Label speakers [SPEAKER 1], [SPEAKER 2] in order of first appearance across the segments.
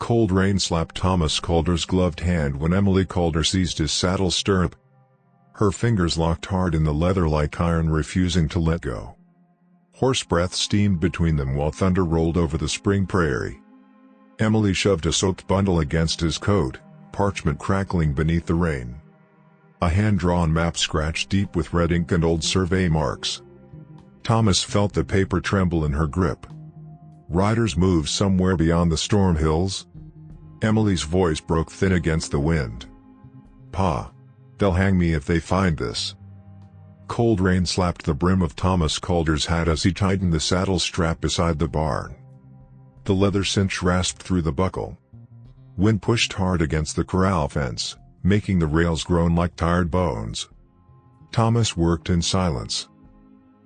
[SPEAKER 1] cold rain slapped Thomas Calder's gloved hand when Emily Calder seized his saddle stirrup. Her fingers locked hard in the leather like iron, refusing to let go. Horse breath steamed between them while thunder rolled over the spring prairie. Emily shoved a soaked bundle against his coat, parchment crackling beneath the rain. A hand-drawn map scratched deep with red ink and old survey marks. Thomas felt the paper tremble in her grip. Riders moved somewhere beyond the storm hills. Emily's voice broke thin against the wind. "Pa, they'll hang me if they find this." Cold rain slapped the brim of Thomas Calder's hat as he tightened the saddle strap beside the barn. The leather cinch rasped through the buckle. Wind pushed hard against the corral fence, making the rails groan like tired bones. Thomas worked in silence.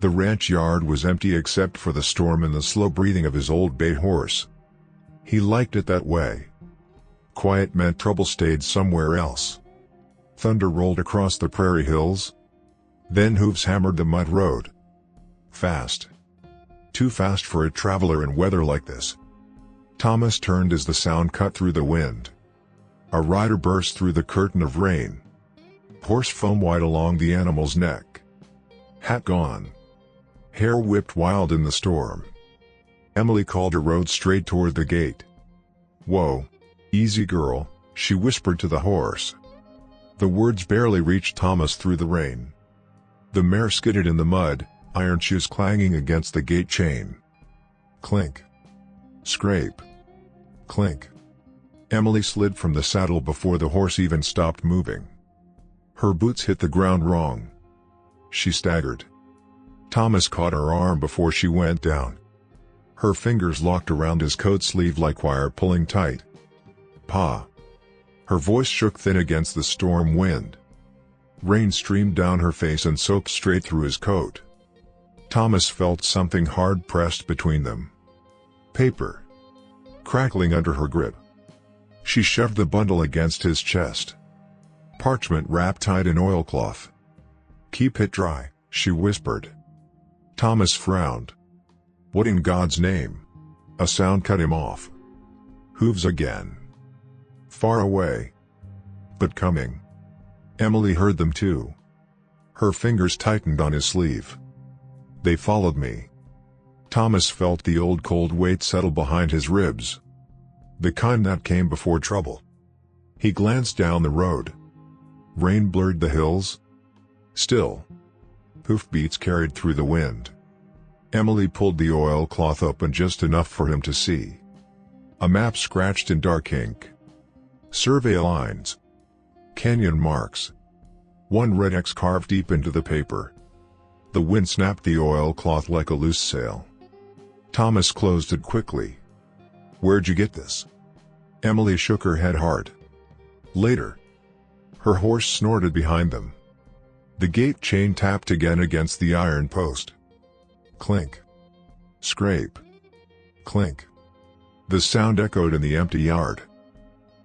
[SPEAKER 1] The ranch yard was empty except for the storm and the slow breathing of his old bay horse. He liked it that way. Quiet meant trouble stayed somewhere else. Thunder rolled across the prairie hills. Then hooves hammered the mud road. Fast. Too fast for a traveler in weather like this. Thomas turned as the sound cut through the wind. A rider burst through the curtain of rain. Horse foam white along the animal's neck. Hat gone. Hair whipped wild in the storm. Emily Calder rode straight toward the gate. "Whoa, easy girl," she whispered to the horse. The words barely reached Thomas through the rain. The mare skidded in the mud, iron shoes clanging against the gate chain. Clink. Scrape. Clink. Emily slid from the saddle before the horse even stopped moving. Her boots hit the ground wrong. She staggered. Thomas caught her arm before she went down. Her fingers locked around his coat sleeve like wire pulling tight. "Pa." Her voice shook thin against the storm wind. Rain streamed down her face and soaked straight through his coat. Thomas felt something hard pressed between them. Paper. Crackling under her grip. She shoved the bundle against his chest. Parchment wrapped tight in oilcloth. "Keep it dry," she whispered. Thomas frowned. "What in God's name?" A sound cut him off. Hooves again. Far away. But coming. Emily heard them too. Her fingers tightened on his sleeve. "They followed me." Thomas felt the old cold weight settle behind his ribs. The kind that came before trouble. He glanced down the road. Rain blurred the hills. Still. Hoofbeats carried through the wind. Emily pulled the oilcloth open just enough for him to see. A map scratched in dark ink. Survey lines. Canyon marks. One red X carved deep into the paper. The wind snapped the oilcloth like a loose sail. Thomas closed it quickly. "Where'd you get this?" Emily shook her head hard. "Later." Her horse snorted behind them. The gate chain tapped again against the iron post. Clink. Scrape. Clink. The sound echoed in the empty yard.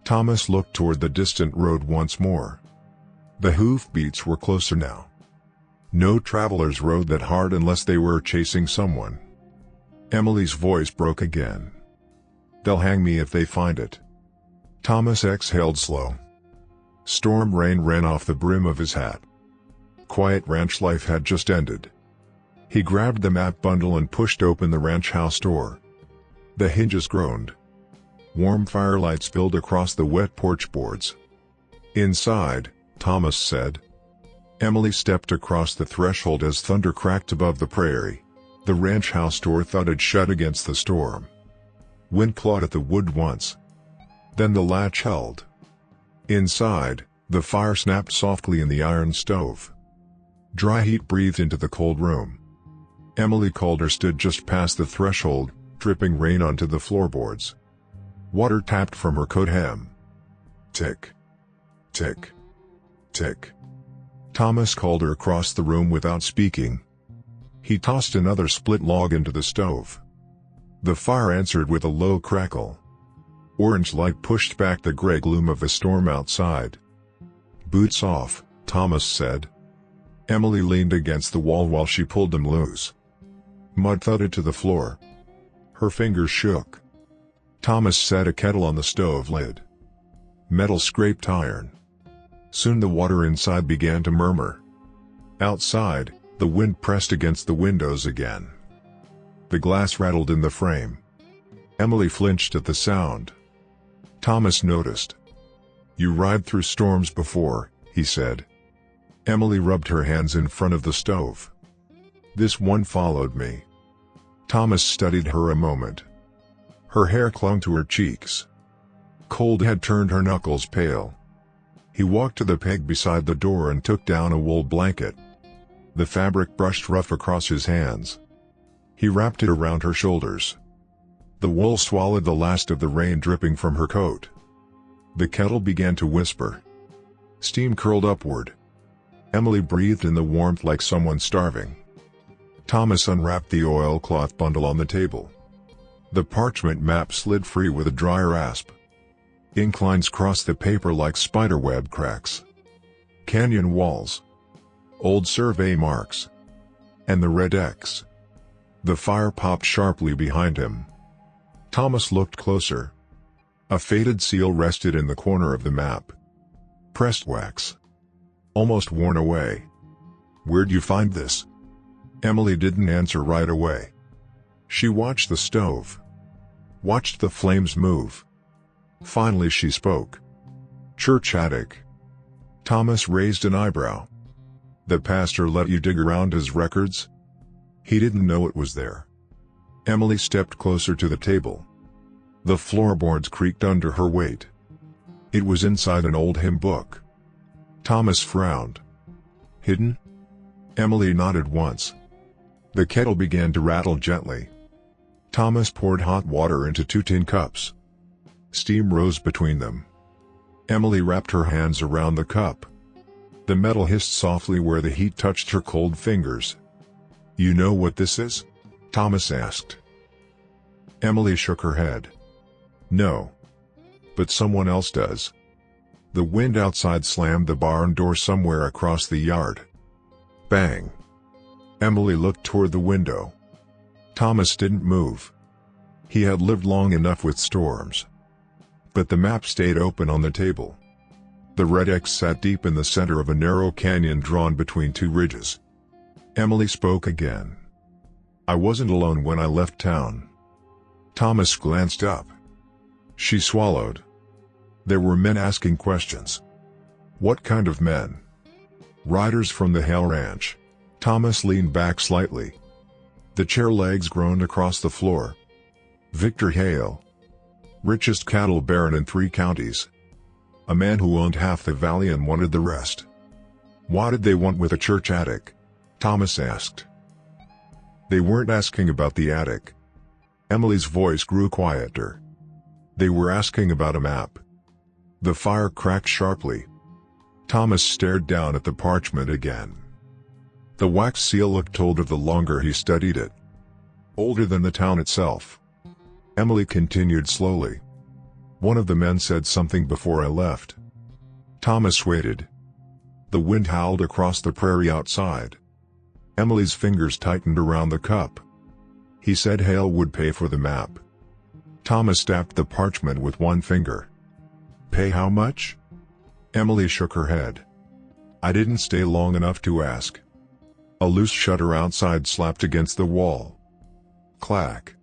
[SPEAKER 1] Thomas looked toward the distant road once more. The hoofbeats were closer now. No travelers rode that hard unless they were chasing someone. Emily's voice broke again. "They'll hang me if they find it." Thomas exhaled slow. Storm rain ran off the brim of his hat. Quiet ranch life had just ended. He grabbed the map bundle and pushed open the ranch house door. The hinges groaned. Warm firelight spilled across the wet porch boards. "Inside," Thomas said. Emily stepped across the threshold as thunder cracked above the prairie. The ranch house door thudded shut against the storm. Wind clawed at the wood once. Then the latch held. Inside, the fire snapped softly in the iron stove. Dry heat breathed into the cold room. Emily Calder stood just past the threshold, dripping rain onto the floorboards. Water tapped from her coat hem. Tick. Tick. Tick. Thomas Calder crossed the room without speaking. He tossed another split log into the stove. The fire answered with a low crackle. Orange light pushed back the gray gloom of the storm outside. "Boots off," Thomas said. Emily leaned against the wall while she pulled them loose. Mud thudded to the floor. Her fingers shook. Thomas set a kettle on the stove lid. Metal scraped iron. Soon the water inside began to murmur. Outside, the wind pressed against the windows again. The glass rattled in the frame. Emily flinched at the sound. Thomas noticed. "You ride through storms before," he said. Emily rubbed her hands in front of the stove. "This one followed me." Thomas studied her a moment. Her hair clung to her cheeks. Cold had turned her knuckles pale. He walked to the peg beside the door and took down a wool blanket. The fabric brushed rough across his hands. He wrapped it around her shoulders. The wool swallowed the last of the rain dripping from her coat. The kettle began to whisper. Steam curled upward. Emily breathed in the warmth like someone starving. Thomas unwrapped the oilcloth bundle on the table. The parchment map slid free with a dry rasp. Ink lines crossed the paper like spiderweb cracks. Canyon walls. Old survey marks. And the red X. The fire popped sharply behind him. Thomas looked closer. A faded seal rested in the corner of the map. Pressed wax. Almost worn away. "Where'd you find this?" Emily didn't answer right away. She watched the stove. Watched the flames move. Finally she spoke. "Church attic." Thomas raised an eyebrow. "The pastor let you dig around his records?" He didn't know it was there. Emily stepped closer to the table. The floorboards creaked under her weight. It was inside an old hymn book. Thomas frowned. "Hidden?" Emily nodded once. The kettle began to rattle gently. Thomas poured hot water into 2 tin cups. Steam rose between them. Emily wrapped her hands around the cup. The metal hissed softly where the heat touched her cold fingers. "You know what this is?" Thomas asked. Emily shook her head. "No. But someone else does." The wind outside slammed the barn door somewhere across the yard. Bang. Emily looked toward the window. Thomas didn't move. He had lived long enough with storms. But the map stayed open on the table. The red X sat deep in the center of a narrow canyon drawn between 2 ridges. Emily spoke again. "I wasn't alone when I left town." Thomas glanced up. She swallowed. There were men asking questions. "What kind of men?" "Riders from the Hale Ranch." Thomas leaned back slightly. The chair legs groaned across the floor. "Victor Hale. Richest cattle baron in 3 counties. A man who owned half the valley and wanted the rest." "What did they want with a church attic?" Thomas asked. They weren't asking about the attic. Emily's voice grew quieter. They were asking about a map. The fire cracked sharply. Thomas stared down at the parchment again. The wax seal looked older the longer he studied it. Older than the town itself. Emily continued slowly. "One of the men said something before I left." Thomas waited. The wind howled across the prairie outside. Emily's fingers tightened around the cup. "He said Hale would pay for the map." Thomas tapped the parchment with one finger. "Pay how much?" Emily shook her head. "I didn't stay long enough to ask." A loose shutter outside slapped against the wall. Clack.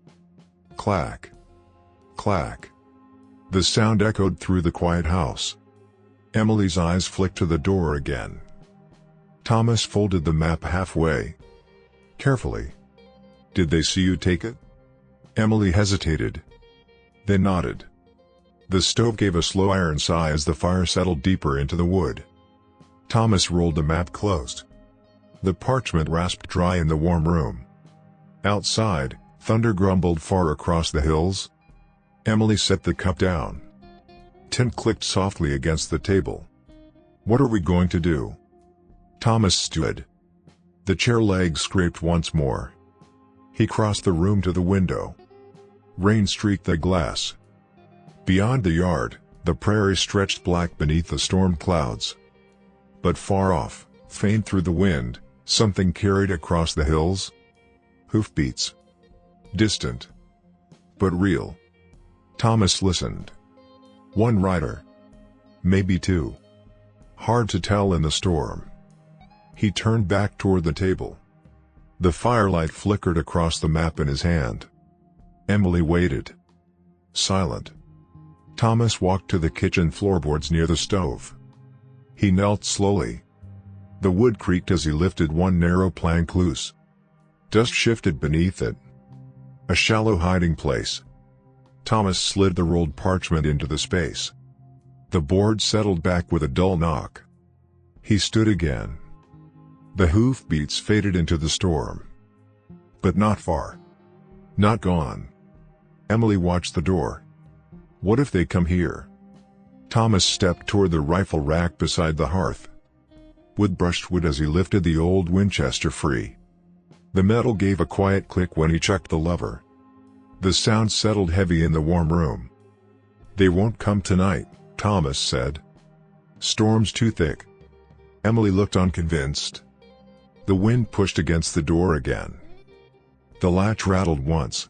[SPEAKER 1] Clack. Clack. The sound echoed through the quiet house. Emily's eyes flicked to the door again. Thomas folded the map halfway. Carefully. "Did they see you take it?" Emily hesitated. They nodded. The stove gave a slow iron sigh as the fire settled deeper into the wood. Thomas rolled the map closed. The parchment rasped dry in the warm room. Outside, thunder grumbled far across the hills. Emily set the cup down. Tin clicked softly against the table. "What are we going to do?" Thomas stood. The chair legs scraped once more. He crossed the room to the window. Rain streaked the glass. Beyond the yard, the prairie stretched black beneath the storm clouds. But far off, faint through the wind, something carried across the hills. Hoofbeats. Distant. But real. Thomas listened. One rider. Maybe two. Hard to tell in the storm. He turned back toward the table. The firelight flickered across the map in his hand. Emily waited. Silent. Thomas walked to the kitchen floorboards near the stove. He knelt slowly. The wood creaked as he lifted one narrow plank loose. Dust shifted beneath it. A shallow hiding place. Thomas slid the rolled parchment into the space. The board settled back with a dull knock. He stood again. The hoofbeats faded into the storm. But not far. Not gone. Emily watched the door. What if they come here? Thomas stepped toward the rifle rack beside the hearth. Wood brushed wood as he lifted the old Winchester free. The metal gave a quiet click when he checked the lever. The sound settled heavy in the warm room. They won't come tonight, Thomas said. Storm's too thick. Emily looked unconvinced. The wind pushed against the door again. The latch rattled once.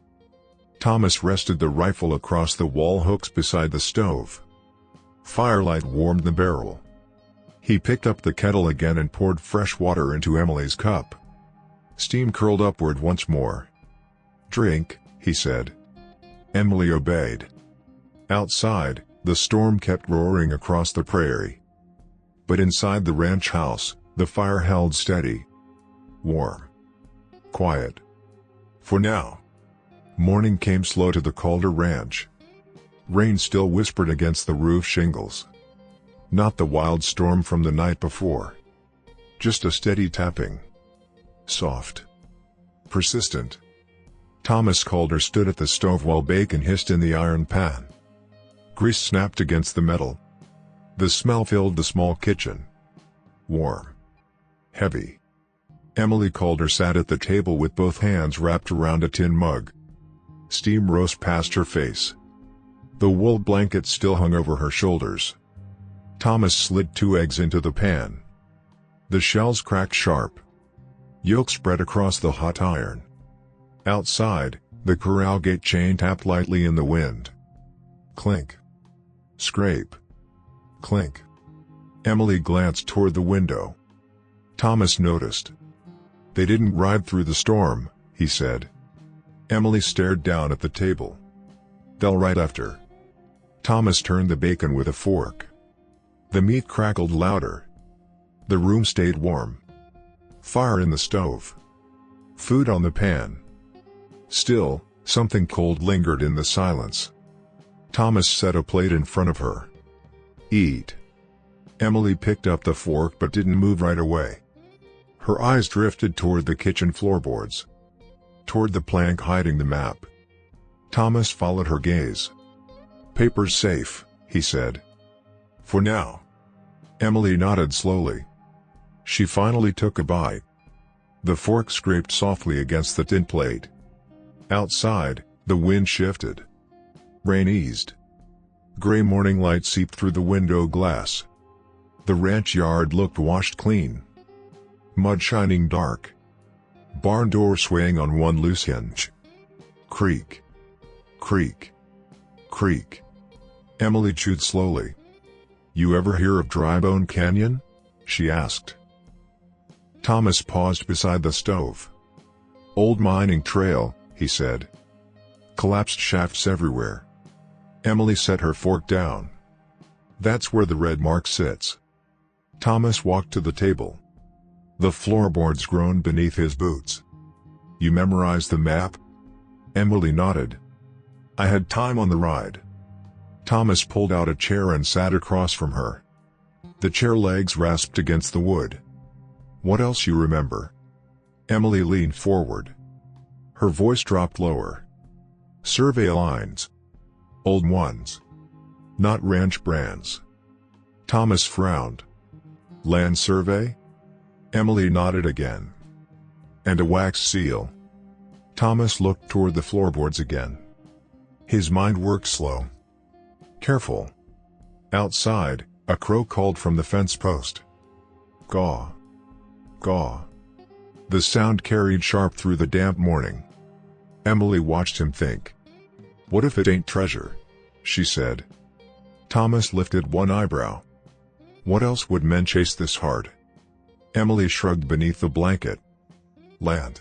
[SPEAKER 1] Thomas rested the rifle across the wall hooks beside the stove. Firelight warmed the barrel. He picked up the kettle again and poured fresh water into Emily's cup. Steam curled upward once more. Drink, he said. Emily obeyed. Outside, the storm kept roaring across the prairie. But inside the ranch house, the fire held steady. Warm. Quiet. For now. Morning came slow to the Calder ranch. Rain still whispered against the roof shingles. Not the wild storm from the night before. Just a steady tapping. Soft. Persistent. Thomas Calder stood at the stove while bacon hissed in the iron pan. Grease snapped against the metal. The smell filled the small kitchen. Warm. Heavy. Emily Calder sat at the table with both hands wrapped around a tin mug. Steam rose past her face. The wool blanket still hung over her shoulders. Thomas slid 2 eggs into the pan. The shells cracked sharp. Yolk spread across the hot iron. Outside, the corral gate chain tapped lightly in the wind. Clink. Scrape. Clink. Emily glanced toward the window. Thomas noticed. They didn't ride through the storm, he said. Emily stared down at the table. They'll ride after. Thomas turned the bacon with a fork. The meat crackled louder. The room stayed warm. Fire in the stove. Food on the pan. Still, something cold lingered in the silence. Thomas set a plate in front of her. Eat. Emily picked up the fork but didn't move right away. Her eyes drifted toward the kitchen floorboards. Toward the plank hiding the map. Thomas followed her gaze. Paper's safe, he said. For now. Emily nodded slowly. She finally took a bite. The fork scraped softly against the tin plate. Outside, the wind shifted. Rain eased. Gray morning light seeped through the window glass. The ranch yard looked washed clean. Mud shining dark. Barn door swaying on one loose hinge. Creak. Creak. Creak. Emily chewed slowly. You ever hear of Drybone Canyon? She asked. Thomas paused beside the stove. Old mining trail, he said. Collapsed shafts everywhere. Emily set her fork down. That's where the red mark sits. Thomas walked to the table. The floorboards groaned beneath his boots. You memorized the map? Emily nodded. I had time on the ride. Thomas pulled out a chair and sat across from her. The chair legs rasped against the wood. What else you remember? Emily leaned forward. Her voice dropped lower. Survey lines. Old ones. Not ranch brands. Thomas frowned. Land survey? Emily nodded again. And a wax seal. Thomas looked toward the floorboards again. His mind worked slow. Careful. Outside, a crow called from the fence post. Gaw. Gaw. The sound carried sharp through the damp morning. Emily watched him think. What if it ain't treasure? she said. Thomas lifted one eyebrow. What else would men chase this hard? Emily shrugged beneath the blanket. Land.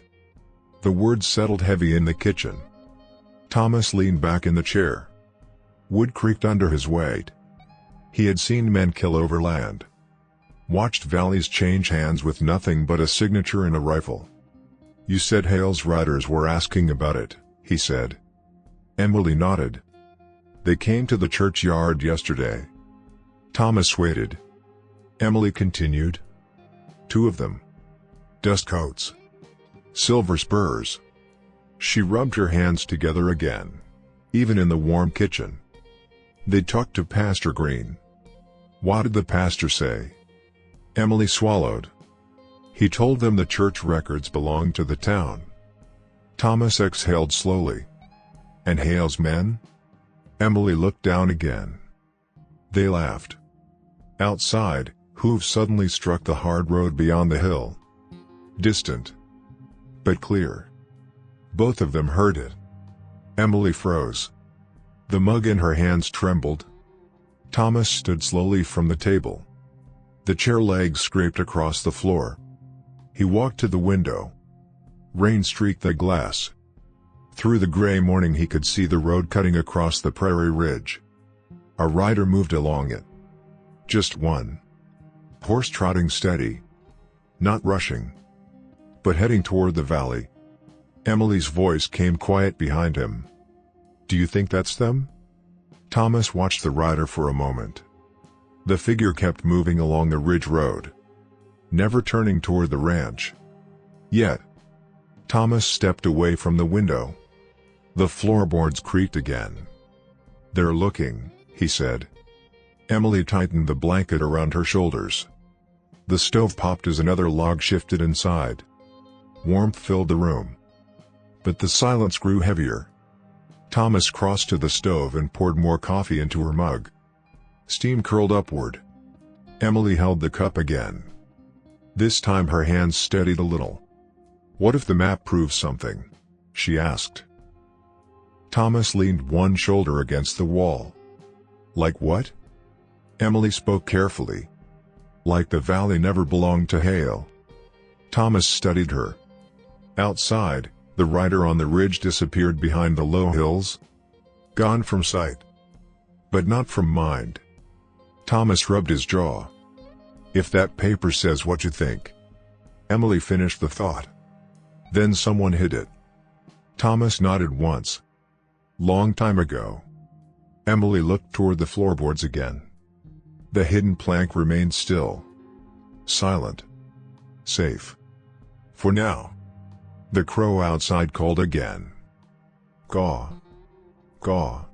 [SPEAKER 1] The words settled heavy in the kitchen. Thomas leaned back in the chair. Wood creaked under his weight. He had seen men kill over land. Watched valleys change hands with nothing but a signature and a rifle. You said Hale's riders were asking about it, he said. Emily nodded. They came to the churchyard yesterday. Thomas waited. Emily continued. 2 of them. Dust coats. Silver spurs. She rubbed her hands together again. Even in the warm kitchen. They talked to Pastor Green. What did the pastor say? Emily swallowed. He told them the church records belonged to the town. Thomas exhaled slowly. And Hale's men? Emily looked down again. They laughed. Outside, hooves suddenly struck the hard road beyond the hill. Distant. But clear. Both of them heard it. Emily froze. The mug in her hands trembled. Thomas stood slowly from the table. The chair legs scraped across the floor. He walked to the window. Rain streaked the glass. Through the gray morning he could see the road cutting across the prairie ridge. A rider moved along it. Just one. Horse trotting steady. Not rushing. But heading toward the valley. Emily's voice came quiet behind him. Do you think that's them? Thomas watched the rider for a moment. The figure kept moving along the ridge road. Never turning toward the ranch. Yet. Thomas stepped away from the window. The floorboards creaked again. They're looking, he said. Emily tightened the blanket around her shoulders. The stove popped as another log shifted inside. Warmth filled the room. But the silence grew heavier. Thomas crossed to the stove and poured more coffee into her mug. Steam curled upward. Emily held the cup again. This time her hands steadied a little. What if the map proves something? She asked. Thomas leaned one shoulder against the wall. Like what? Emily spoke carefully. Like the valley never belonged to Hale. Thomas studied her. Outside, the rider on the ridge disappeared behind the low hills. Gone from sight. But not from mind. Thomas rubbed his jaw. If that paper says what you think. Emily finished the thought. Then someone hid it. Thomas nodded once. Long time ago. Emily looked toward the floorboards again. The hidden plank remained still. Silent. Safe. For now. The crow outside called again. Gaw. Gaw.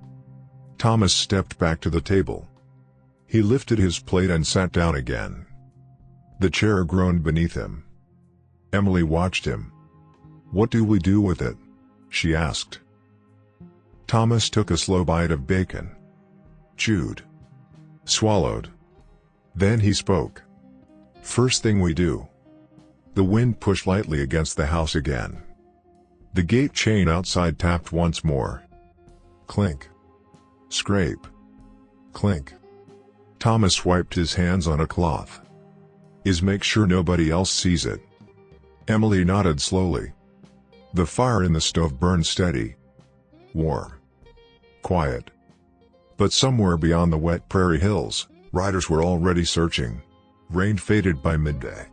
[SPEAKER 1] Thomas stepped back to the table. He lifted his plate and sat down again. The chair groaned beneath him. Emily watched him. What do we do with it? She asked. Thomas took a slow bite of bacon. Chewed. Swallowed. Then he spoke. First thing we do. The wind pushed lightly against the house again. The gate chain outside tapped once more. Clink. Scrape. Clink. Thomas wiped his hands on a cloth. Make sure nobody else sees it. Emily nodded slowly. The fire in the stove burned steady. Warm. Quiet. But somewhere beyond the wet prairie hills, riders were already searching. Rain faded by midday.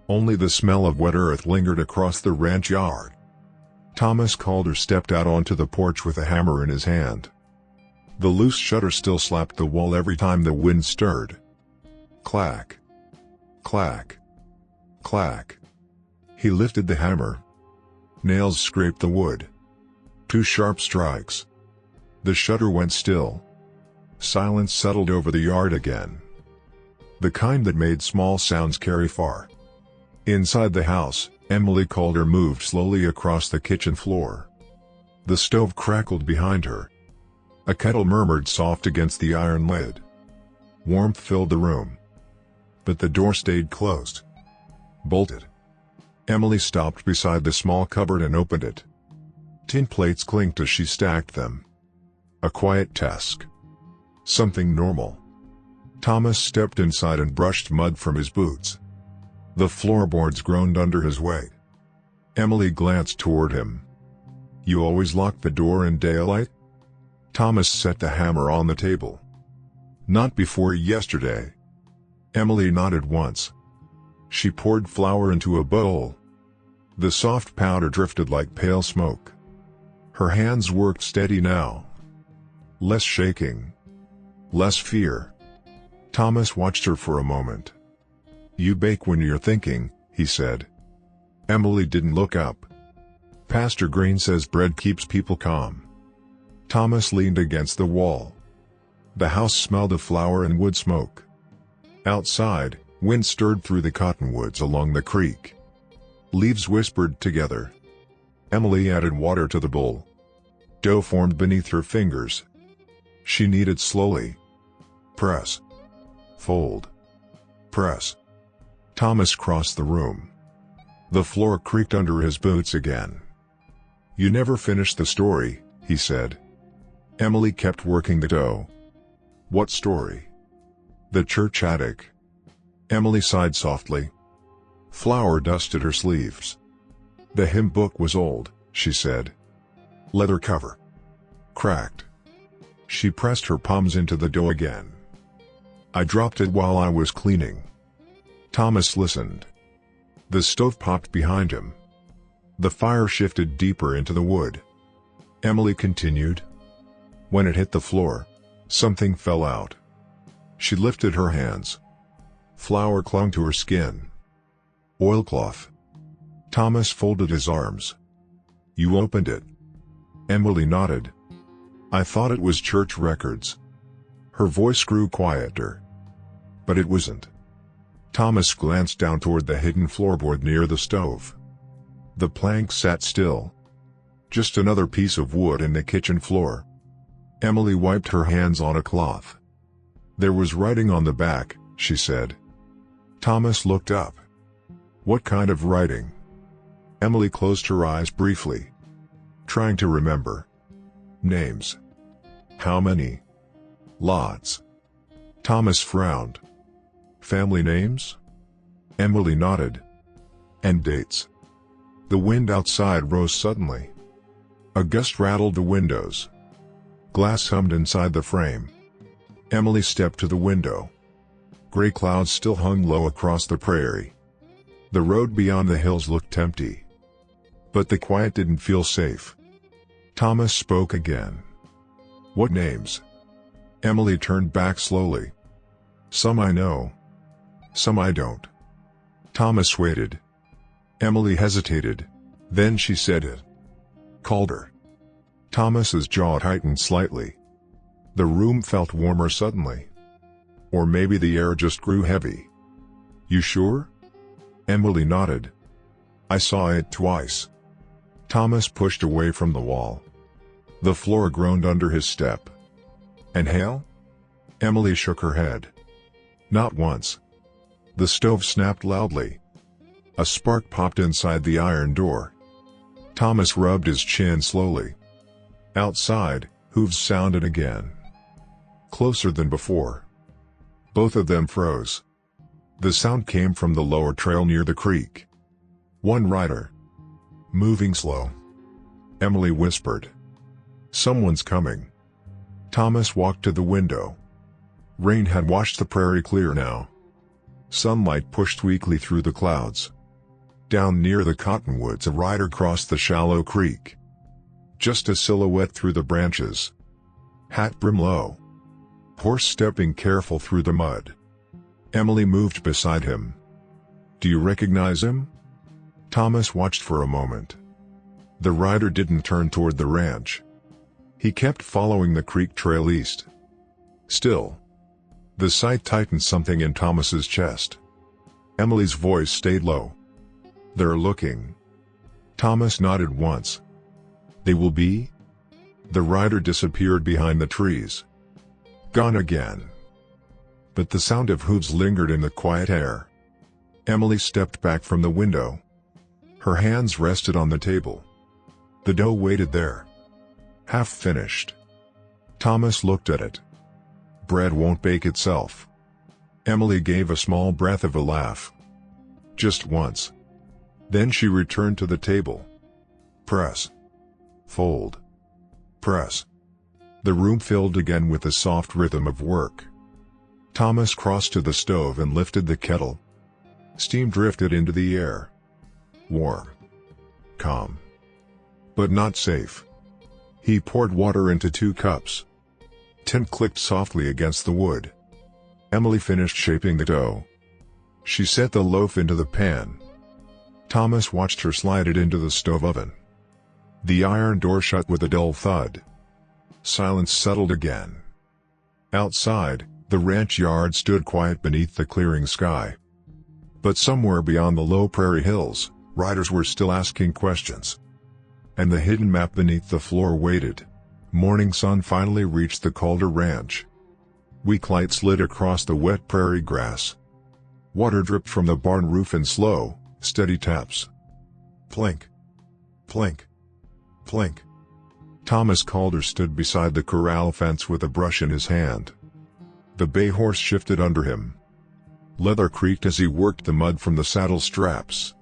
[SPEAKER 1] Only the smell of wet earth lingered across the ranch yard. Thomas Calder stepped out onto the porch with a hammer in his hand. The loose shutter still slapped the wall every time the wind stirred. Clack. Clack. Clack. He lifted the hammer. Nails scraped the wood. 2 sharp strikes. The shutter went still. Silence settled over the yard again. The kind that made small sounds carry far. Inside the house, Emily Calder moved slowly across the kitchen floor. The stove crackled behind her. A kettle murmured soft against the iron lid. Warmth filled the room. But the door stayed closed. Bolted. Emily stopped beside the small cupboard and opened it. Tin plates clinked as she stacked them. A quiet task. Something normal. Thomas stepped inside and brushed mud from his boots. The floorboards groaned under his weight. Emily glanced toward him. "You always lock the door in daylight?" Thomas set the hammer on the table. "Not before yesterday." Emily nodded once. She poured flour into a bowl. The soft powder drifted like pale smoke. Her hands worked steady now. Less shaking. Less fear. Thomas watched her for a moment. "You bake when you're thinking," he said. Emily didn't look up. "Pastor Green says bread keeps people calm." Thomas leaned against the wall. The house smelled of flour and wood smoke. Outside, wind stirred through the cottonwoods along the creek. Leaves whispered together. Emily added water to the bowl. Dough formed beneath her fingers. She kneaded slowly. Press. Fold. Press. Thomas crossed the room. The floor creaked under his boots again. "You never finished the story," he said. Emily kept working the dough. "What story?" "The church attic." Emily sighed softly. Flour dusted her sleeves. "The hymn book was old," she said. "Leather cover. Cracked." She pressed her palms into the dough again. "I dropped it while I was cleaning." Thomas listened. The stove popped behind him. The fire shifted deeper into the wood. Emily continued. "When it hit the floor, something fell out." She lifted her hands. Flour clung to her skin. "Oilcloth." Thomas folded his arms. "You opened it?" Emily nodded. "I thought it was church records." Her voice grew quieter. "But it wasn't." Thomas glanced down toward the hidden floorboard near the stove. The plank sat still. Just another piece of wood in the kitchen floor. Emily wiped her hands on a cloth. "There was writing on the back," she said. Thomas looked up. "What kind of writing?" Emily closed her eyes briefly. "Trying to remember." "Names." "How many?" "Lots." Thomas frowned. "Family names?" Emily nodded. "And dates." The wind outside rose suddenly. A gust rattled the windows. Glass hummed inside the frame. Emily stepped to the window. Gray clouds still hung low across the prairie. The road beyond the hills looked empty. But the quiet didn't feel safe. Thomas spoke again. "What names?" Emily turned back slowly. "Some I know. Some I don't." Thomas waited. Emily hesitated. Then she said it. "Calder." Thomas's jaw tightened slightly. The room felt warmer suddenly. Or maybe the air just grew heavy. "You sure?" Emily nodded. "I saw it twice." Thomas pushed away from the wall. The floor groaned under his step. "And hail?" Emily shook her head. "Not once." The stove snapped loudly. A spark popped inside the iron door. Thomas rubbed his chin slowly. Outside, hooves sounded again. Closer than before. Both of them froze. The sound came from the lower trail near the creek. One rider. "Moving slow," Emily whispered. "Someone's coming." Thomas walked to the window. Rain had washed the prairie clear now. Sunlight pushed weakly through the clouds. Down near the cottonwoods a rider crossed the shallow creek. Just a silhouette through the branches. Hat brim low. Horse stepping careful through the mud. Emily moved beside him. "Do you recognize him?" Thomas watched for a moment. The rider didn't turn toward the ranch. He kept following the creek trail east. Still. The sight tightened something in Thomas's chest. Emily's voice stayed low. "They're looking." Thomas nodded once. "They will be?" The rider disappeared behind the trees. Gone again. But the sound of hooves lingered in the quiet air. Emily stepped back from the window. Her hands rested on the table. The dough waited there. Half finished. Thomas looked at it. Bread won't bake itself. Emily gave a small breath of a laugh. Just once. Then she returned to the table. Press. Fold. Press. The room filled again with the soft rhythm of work. Thomas crossed to the stove and lifted the kettle. Steam drifted into the air. Warm. Calm. But not safe. He poured water into 2 cups. Tin clicked softly against the wood. Emily finished shaping the dough. She set the loaf into the pan. Thomas watched her slide it into the stove oven. The iron door shut with a dull thud. Silence settled again. Outside, the ranch yard stood quiet beneath the clearing sky. But somewhere beyond the low prairie hills, riders were still asking questions. And the hidden map beneath the floor waited. Morning sun finally reached the Calder ranch. Weak light slid across the wet prairie grass. Water dripped from the barn roof in slow, steady taps. Plink. Plink. Plink. Thomas Calder stood beside the corral fence with a brush in his hand. The bay horse shifted under him. Leather creaked as he worked the mud from the saddle straps.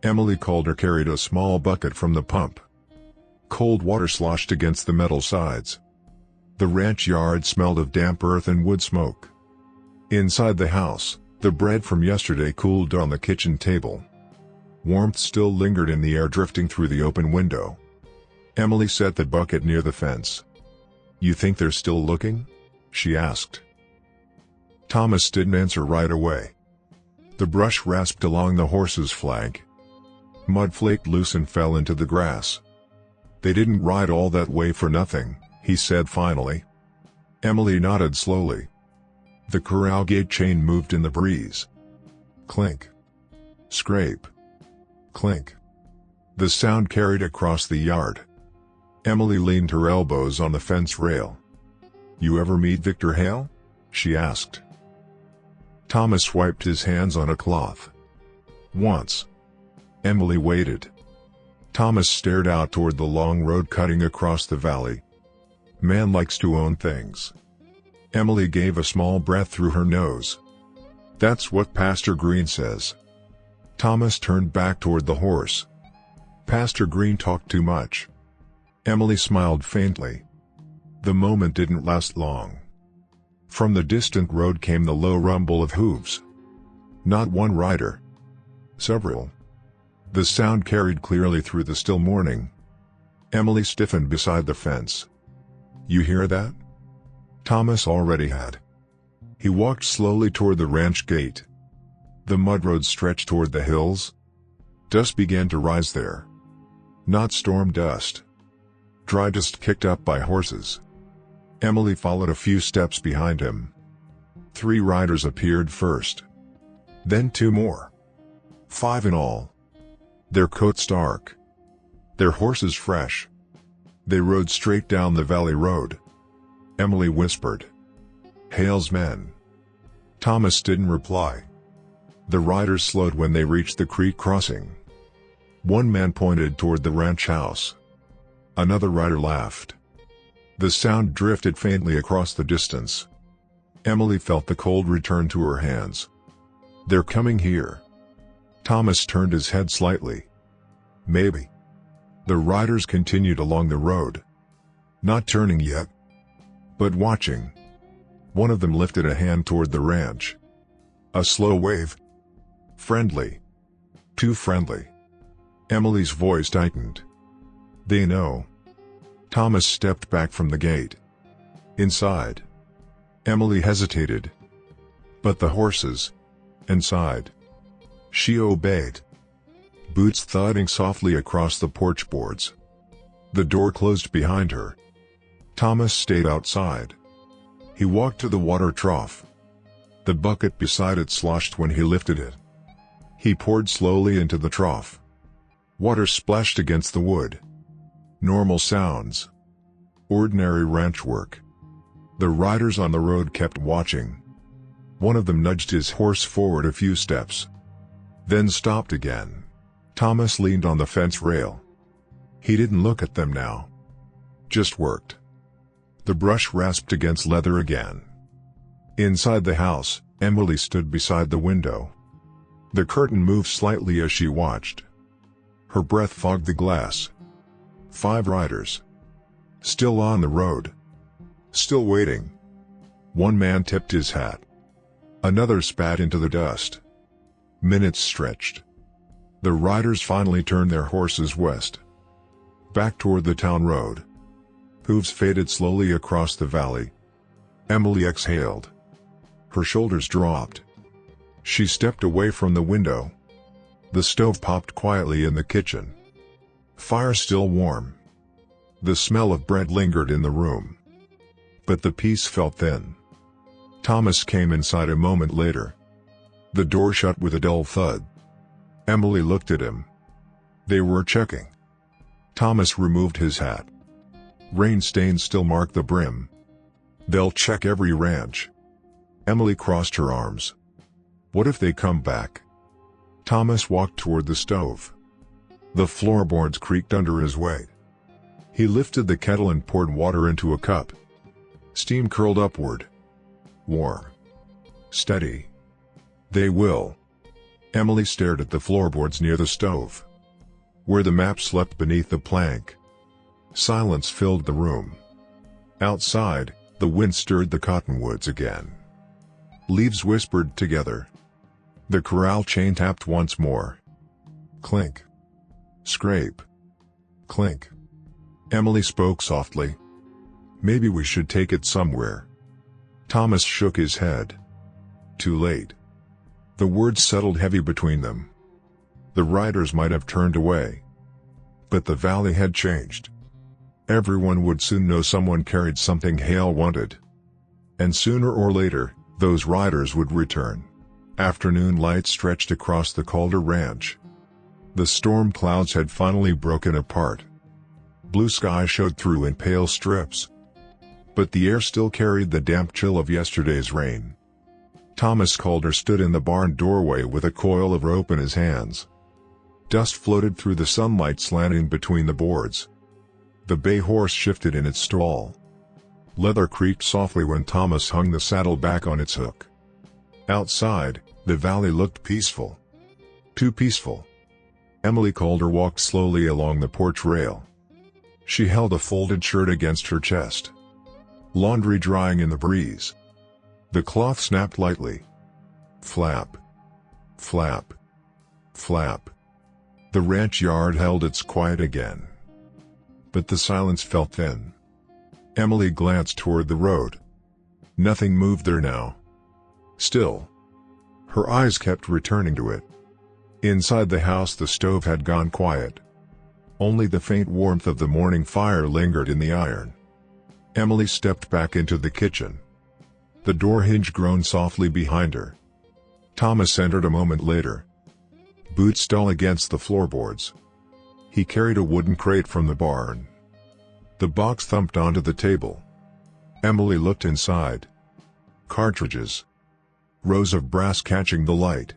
[SPEAKER 1] Emily Calder carried a small bucket from the pump. Cold water sloshed against the metal sides. The ranch yard smelled of damp earth and wood smoke. Inside the house, the bread from yesterday cooled on the kitchen table. Warmth still lingered in the air drifting through the open window. Emily set the bucket near the fence. "You think they're still looking?" she asked. Thomas didn't answer right away. The brush rasped along the horse's flank. Mud flaked loose and fell into the grass. "They didn't ride all that way for nothing," he said finally. Emily nodded slowly. The corral gate chain moved in the breeze. Clink. Scrape. Clink. The sound carried across the yard. Emily leaned her elbows on the fence rail. "You ever meet Victor Hale?" she asked. Thomas wiped his hands on a cloth. "Once." Emily waited. Thomas stared out toward the long road cutting across the valley. "Man likes to own things." Emily gave a small breath through her nose. "That's what Pastor Green says." Thomas turned back toward the horse. "Pastor Green talked too much." Emily smiled faintly. The moment didn't last long. From the distant road came the low rumble of hooves. Not one rider. Several. The sound carried clearly through the still morning. Emily stiffened beside the fence. "You hear that?" Thomas already had. He walked slowly toward the ranch gate. The mud road stretched toward the hills. Dust began to rise there. Not storm dust. Dry dust kicked up by horses. Emily followed a few steps behind him. 3 riders appeared first. Then 2 more. 5 in all. Their coats dark. Their horses fresh. They rode straight down the valley road. Emily whispered, "Hale's men." Thomas didn't reply. The riders slowed when they reached the creek crossing. One man pointed toward the ranch house. Another rider laughed. The sound drifted faintly across the distance. Emily felt the cold return to her hands. "They're coming here." Thomas turned his head slightly. "Maybe." The riders continued along the road. Not turning yet, but watching. One of them lifted a hand toward the ranch. A slow wave. Friendly. Too friendly. Emily's voice tightened. "They know." Thomas stepped back from the gate. Inside. Emily hesitated. "But the horses?" "Inside." She obeyed. Boots thudding softly across the porch boards. The door closed behind her. Thomas stayed outside. He walked to the water trough. The bucket beside it sloshed when he lifted it. He poured slowly into the trough. Water splashed against the wood. Normal sounds. Ordinary ranch work. The riders on the road kept watching. One of them nudged his horse forward a few steps. Then stopped again. Thomas leaned on the fence rail. He didn't look at them now. Just worked. The brush rasped against leather again. Inside the house, Emily stood beside the window. The curtain moved slightly as she watched. Her breath fogged the glass. 5 riders. Still on the road. Still waiting. One man tipped his hat. Another spat into the dust. Minutes stretched. The riders finally turned their horses west. Back toward the town road. Hooves faded slowly across the valley. Emily exhaled. Her shoulders dropped. She stepped away from the window. The stove popped quietly in the kitchen. Fire still warm. The smell of bread lingered in the room. But the peace felt thin. Thomas came inside a moment later. The door shut with a dull thud. Emily looked at him. They were checking. Thomas removed his hat. Rain stains still marked the brim. They'll check every ranch. Emily crossed her arms. What if they come back? Thomas walked toward the stove. The floorboards creaked under his weight. He lifted the kettle and poured water into a cup. Steam curled upward. Warm. Steady. They will. Emily stared at the floorboards near the stove. Where the map slept beneath the plank. Silence filled the room. Outside, the wind stirred the cottonwoods again. Leaves whispered together. The corral chain tapped once more. Clink. Scrape. Clink. Emily spoke softly. Maybe we should take it somewhere. Thomas shook his head. Too late. The words settled heavy between them. The riders might have turned away. But the valley had changed. Everyone would soon know someone carried something Hale wanted. And sooner or later, those riders would return. Afternoon light stretched across the Calder ranch. The storm clouds had finally broken apart. Blue sky showed through in pale strips. But the air still carried the damp chill of yesterday's rain. Thomas Calder stood in the barn doorway with a coil of rope in his hands. Dust floated through the sunlight slanting between the boards. The bay horse shifted in its stall. Leather creaked softly when Thomas hung the saddle back on its hook. Outside, the valley looked peaceful. Too peaceful. Emily Calder walked slowly along the porch rail. She held a folded shirt against her chest. Laundry drying in the breeze. The cloth snapped lightly. Flap. Flap. Flap. The ranch yard held its quiet again. But the silence felt thin. Emily glanced toward the road. Nothing moved there now. Still. Her eyes kept returning to it. Inside the house the stove had gone quiet. Only the faint warmth of the morning fire lingered in the iron. Emily stepped back into the kitchen. The door hinge groaned softly behind her. Thomas entered a moment later. Boots dull against the floorboards. He carried a wooden crate from the barn. The box thumped onto the table. Emily looked inside. Cartridges. Rows of brass catching the light.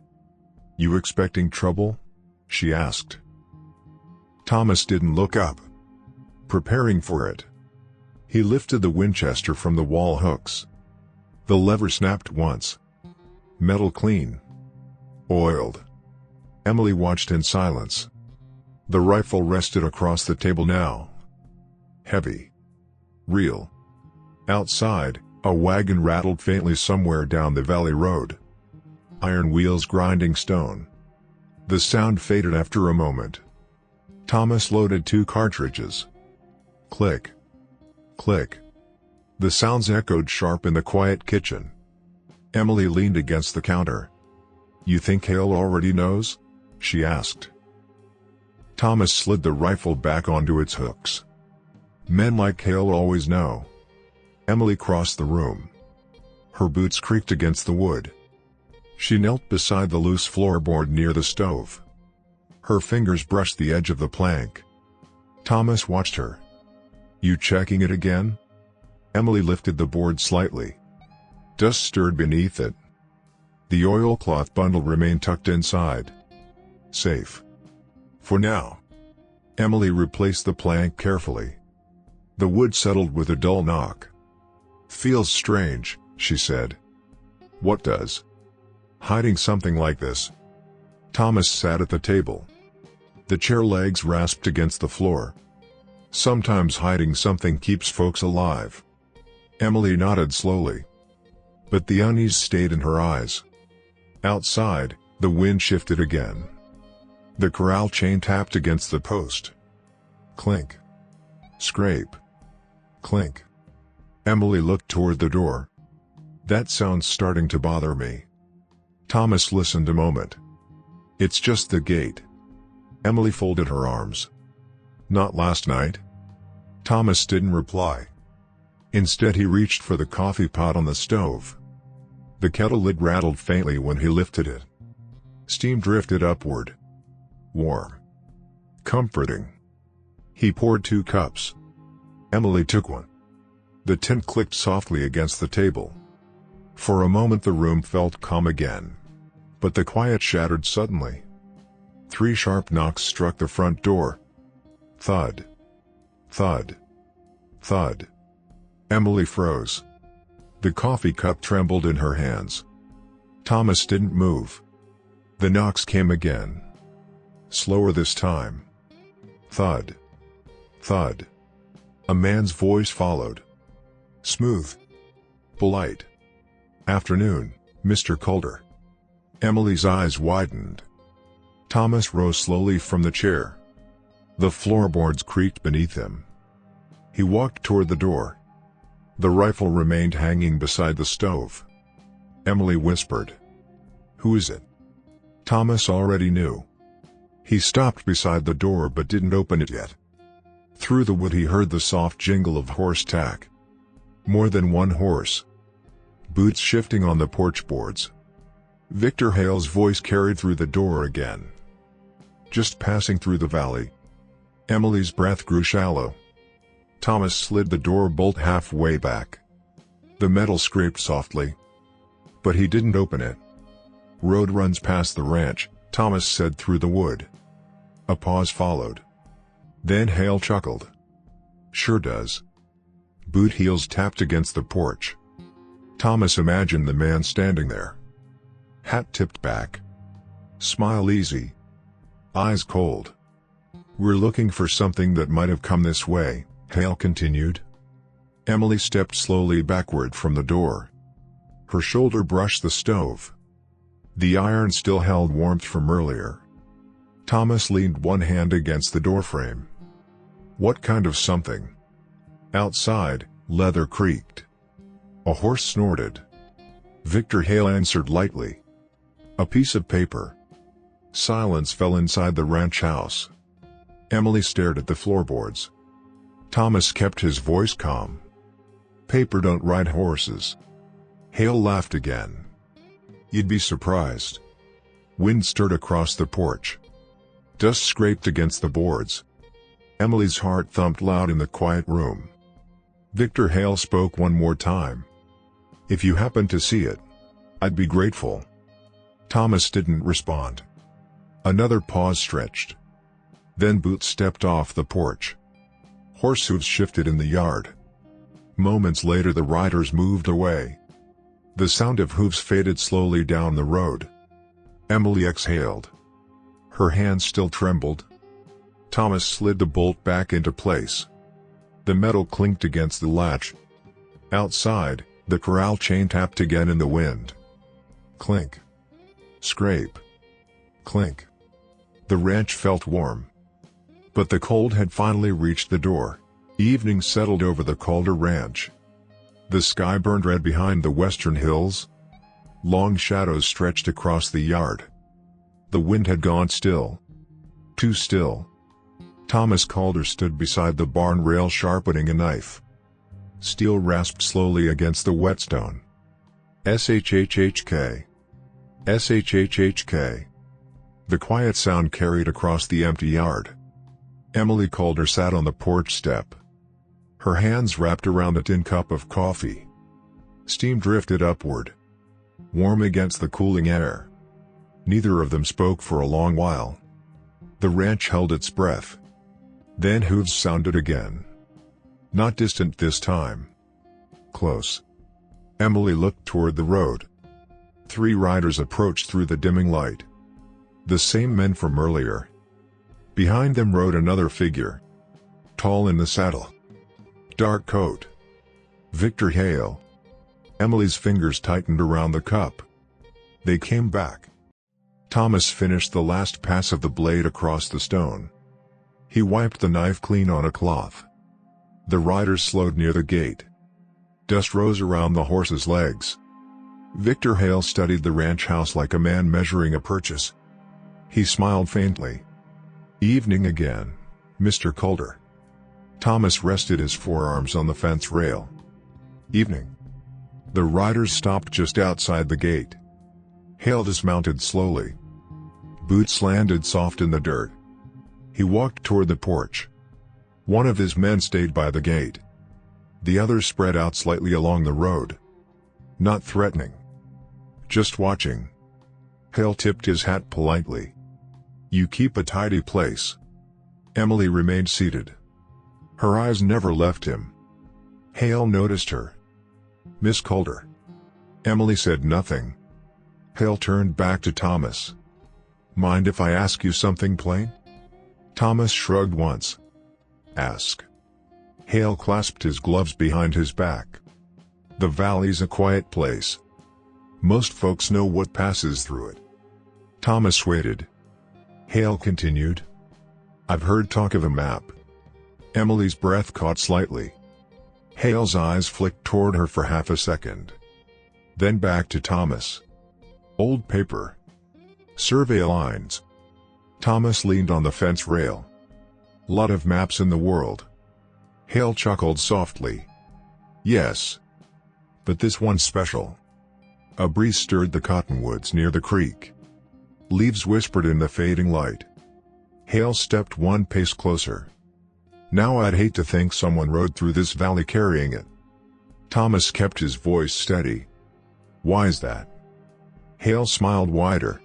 [SPEAKER 1] "You expecting trouble?" she asked. Thomas didn't look up. Preparing for it. He lifted the Winchester from the wall hooks. The lever snapped once. Metal clean. Oiled. Emily watched in silence. The rifle rested across the table now. Heavy. Real. Outside, a wagon rattled faintly somewhere down the valley road. Iron wheels grinding stone. The sound faded after a moment. Thomas loaded 2 cartridges. Click. Click. The sounds echoed sharp in the quiet kitchen. Emily leaned against the counter. "You think Hale already knows?" she asked. Thomas slid the rifle back onto its hooks. "Men like Hale always know." Emily crossed the room. Her boots creaked against the wood. She knelt beside the loose floorboard near the stove. Her fingers brushed the edge of the plank. Thomas watched her. "You checking it again?" Emily lifted the board slightly. Dust stirred beneath it. The oilcloth bundle remained tucked inside. Safe. For now. Emily replaced the plank carefully. The wood settled with a dull knock. Feels strange, she said. What does? Hiding something like this. Thomas sat at the table. The chair legs rasped against the floor. Sometimes hiding something keeps folks alive. Emily nodded slowly. But the unease stayed in her eyes. Outside, the wind shifted again. The corral chain tapped against the post. Clink. Scrape. Clink. Emily looked toward the door. That sound's starting to bother me. Thomas listened a moment. It's just the gate. Emily folded her arms. Not last night? Thomas didn't reply. Instead he reached for the coffee pot on the stove. The kettle lid rattled faintly when he lifted it. Steam drifted upward. Warm. Comforting. He poured 2 cups. Emily took one. The tin clicked softly against the table. For a moment the room felt calm again. But the quiet shattered suddenly. 3 sharp knocks struck the front door. Thud. Thud. Thud. Emily froze. The coffee cup trembled in her hands. Thomas didn't move. The knocks came again. Slower this time. Thud. Thud. A man's voice followed. Smooth. Polite. Afternoon, Mr. Calder. Emily's eyes widened. Thomas rose slowly from the chair. The floorboards creaked beneath him. He walked toward the door. The rifle remained hanging beside the stove. Emily whispered. Who is it? Thomas already knew. He stopped beside the door but didn't open it yet. Through the wood he heard the soft jingle of horse tack. More than one horse. Boots shifting on the porch boards. Victor Hale's voice carried through the door again. Just passing through the valley. Emily's breath grew shallow. Thomas slid the door bolt halfway back. The metal scraped softly. But he didn't open it. Road runs past the ranch, Thomas said through the wood. A pause followed. Then Hale chuckled. Sure does. Boot heels tapped against the porch. Thomas imagined the man standing there. Hat tipped back. Smile easy. Eyes cold. We're looking for something that might have come this way, Hale continued. Emily stepped slowly backward from the door. Her shoulder brushed the stove. The iron still held warmth from earlier. Thomas leaned one hand against the doorframe. What kind of something? Outside, leather creaked. A horse snorted. Victor Hale answered lightly. A piece of paper. Silence fell inside the ranch house. Emily stared at the floorboards. Thomas kept his voice calm. Paper don't ride horses. Hale laughed again. You'd be surprised. Wind stirred across the porch. Dust scraped against the boards. Emily's heart thumped loud in the quiet room. Victor Hale spoke one more time. If you happen to see it, I'd be grateful. Thomas didn't respond. Another pause stretched. Then Boots stepped off the porch. Horse hooves shifted in the yard. Moments later the riders moved away. The sound of hooves faded slowly down the road. Emily exhaled. Her hands still trembled. Thomas slid the bolt back into place. The metal clinked against the latch. Outside, the corral chain tapped again in the wind. Clink. Scrape. Clink. The ranch felt warm. But the cold had finally reached the door. Evening settled over the Calder ranch. The sky burned red behind the western hills. Long shadows stretched across the yard. The wind had gone still. Too still. Thomas Calder stood beside the barn rail sharpening a knife. Steel rasped slowly against the whetstone. SHHHK. SHHHK. The quiet sound carried across the empty yard. Emily Calder sat on the porch step. Her hands wrapped around a tin cup of coffee. Steam drifted upward. Warm against the cooling air. Neither of them spoke for a long while. The ranch held its breath. Then hooves sounded again. Not distant this time. close. Emily looked toward the road. 3 riders approached through the dimming light. The same men from earlier. Behind them rode another figure. Tall in the saddle. Dark coat. Victor Hale. Emily's fingers tightened around the cup. They came back. Thomas finished the last pass of the blade across the stone. He wiped the knife clean on a cloth. The riders slowed near the gate. Dust rose around the horses' legs. Victor Hale studied the ranch house like a man measuring a purchase. He smiled faintly. "Evening again, Mr. Calder." Thomas rested his forearms on the fence rail. "Evening." The riders stopped just outside the gate. Hale dismounted slowly. Boots landed soft in the dirt. He walked toward the porch. One of his men stayed by the gate. The others spread out slightly along the road. Not threatening. Just watching. Hale tipped his hat politely. "You keep a tidy place." Emily remained seated. Her eyes never left him. Hale noticed her. "Miss Calder." Emily said nothing. Hale turned back to Thomas. "Mind if I ask you something plain?" Thomas shrugged once. "Ask." Hale clasped his gloves behind his back. "The valley's a quiet place. Most folks know what passes through it." Thomas waited. Hale continued. "I've heard talk of a map." Emily's breath caught slightly. Hale's eyes flicked toward her for half a second. Then back to Thomas. "Old paper. Survey lines." Thomas leaned on the fence rail. "Lot of maps in the world." Hale chuckled softly. "Yes. But this one's special." A breeze stirred the cottonwoods near the creek. Leaves whispered in the fading light. Hale stepped one pace closer. "Now I'd hate to think someone rode through this valley carrying it." Thomas kept his voice steady. "Why's that?" Hale smiled wider.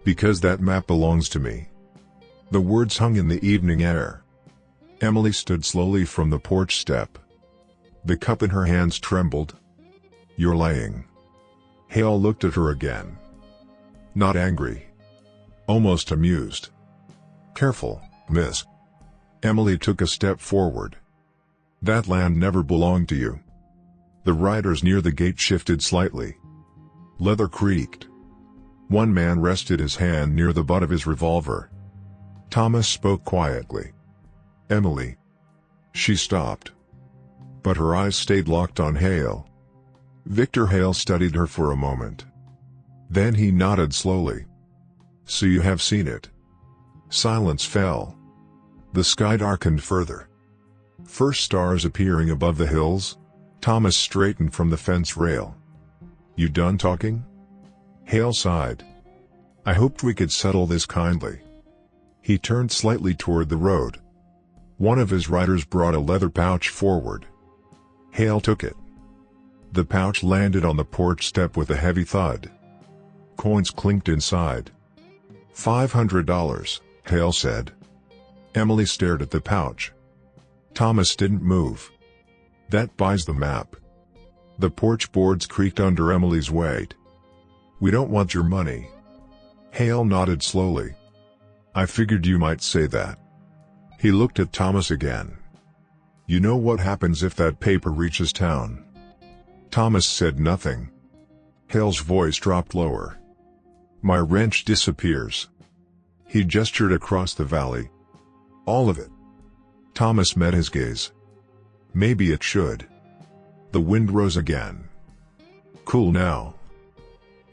[SPEAKER 1] "Because that map belongs to me." The words hung in the evening air. Emily stood slowly from the porch step. The cup in her hands trembled. "You're lying." Hale looked at her again. Not angry. Almost amused. "Careful, miss." Emily took a step forward. "That land never belonged to you." The riders near the gate shifted slightly. Leather creaked. One man rested his hand near the butt of his revolver. Thomas spoke quietly. "Emily." She stopped. But her eyes stayed locked on Hale. Victor Hale studied her for a moment. Then he nodded slowly. "So you have seen it." Silence fell. The sky darkened further. First stars appearing above the hills. Thomas straightened from the fence rail. "You done talking?" Hale sighed. "I hoped we could settle this kindly." He turned slightly toward the road. One of his riders brought a leather pouch forward. Hale took it. The pouch landed on the porch step with a heavy thud. Coins clinked inside. $500, Hale said. Emily stared at the pouch. Thomas didn't move. "That buys the map." The porch boards creaked under Emily's weight. "We don't want your money." Hale nodded slowly. "I figured you might say that." He looked at Thomas again. "You know what happens if that paper reaches town?" Thomas said nothing. Hale's voice dropped lower. "My ranch disappears." He gestured across the valley. "All of it." Thomas met his gaze. "Maybe it should." The wind rose again. Cool now.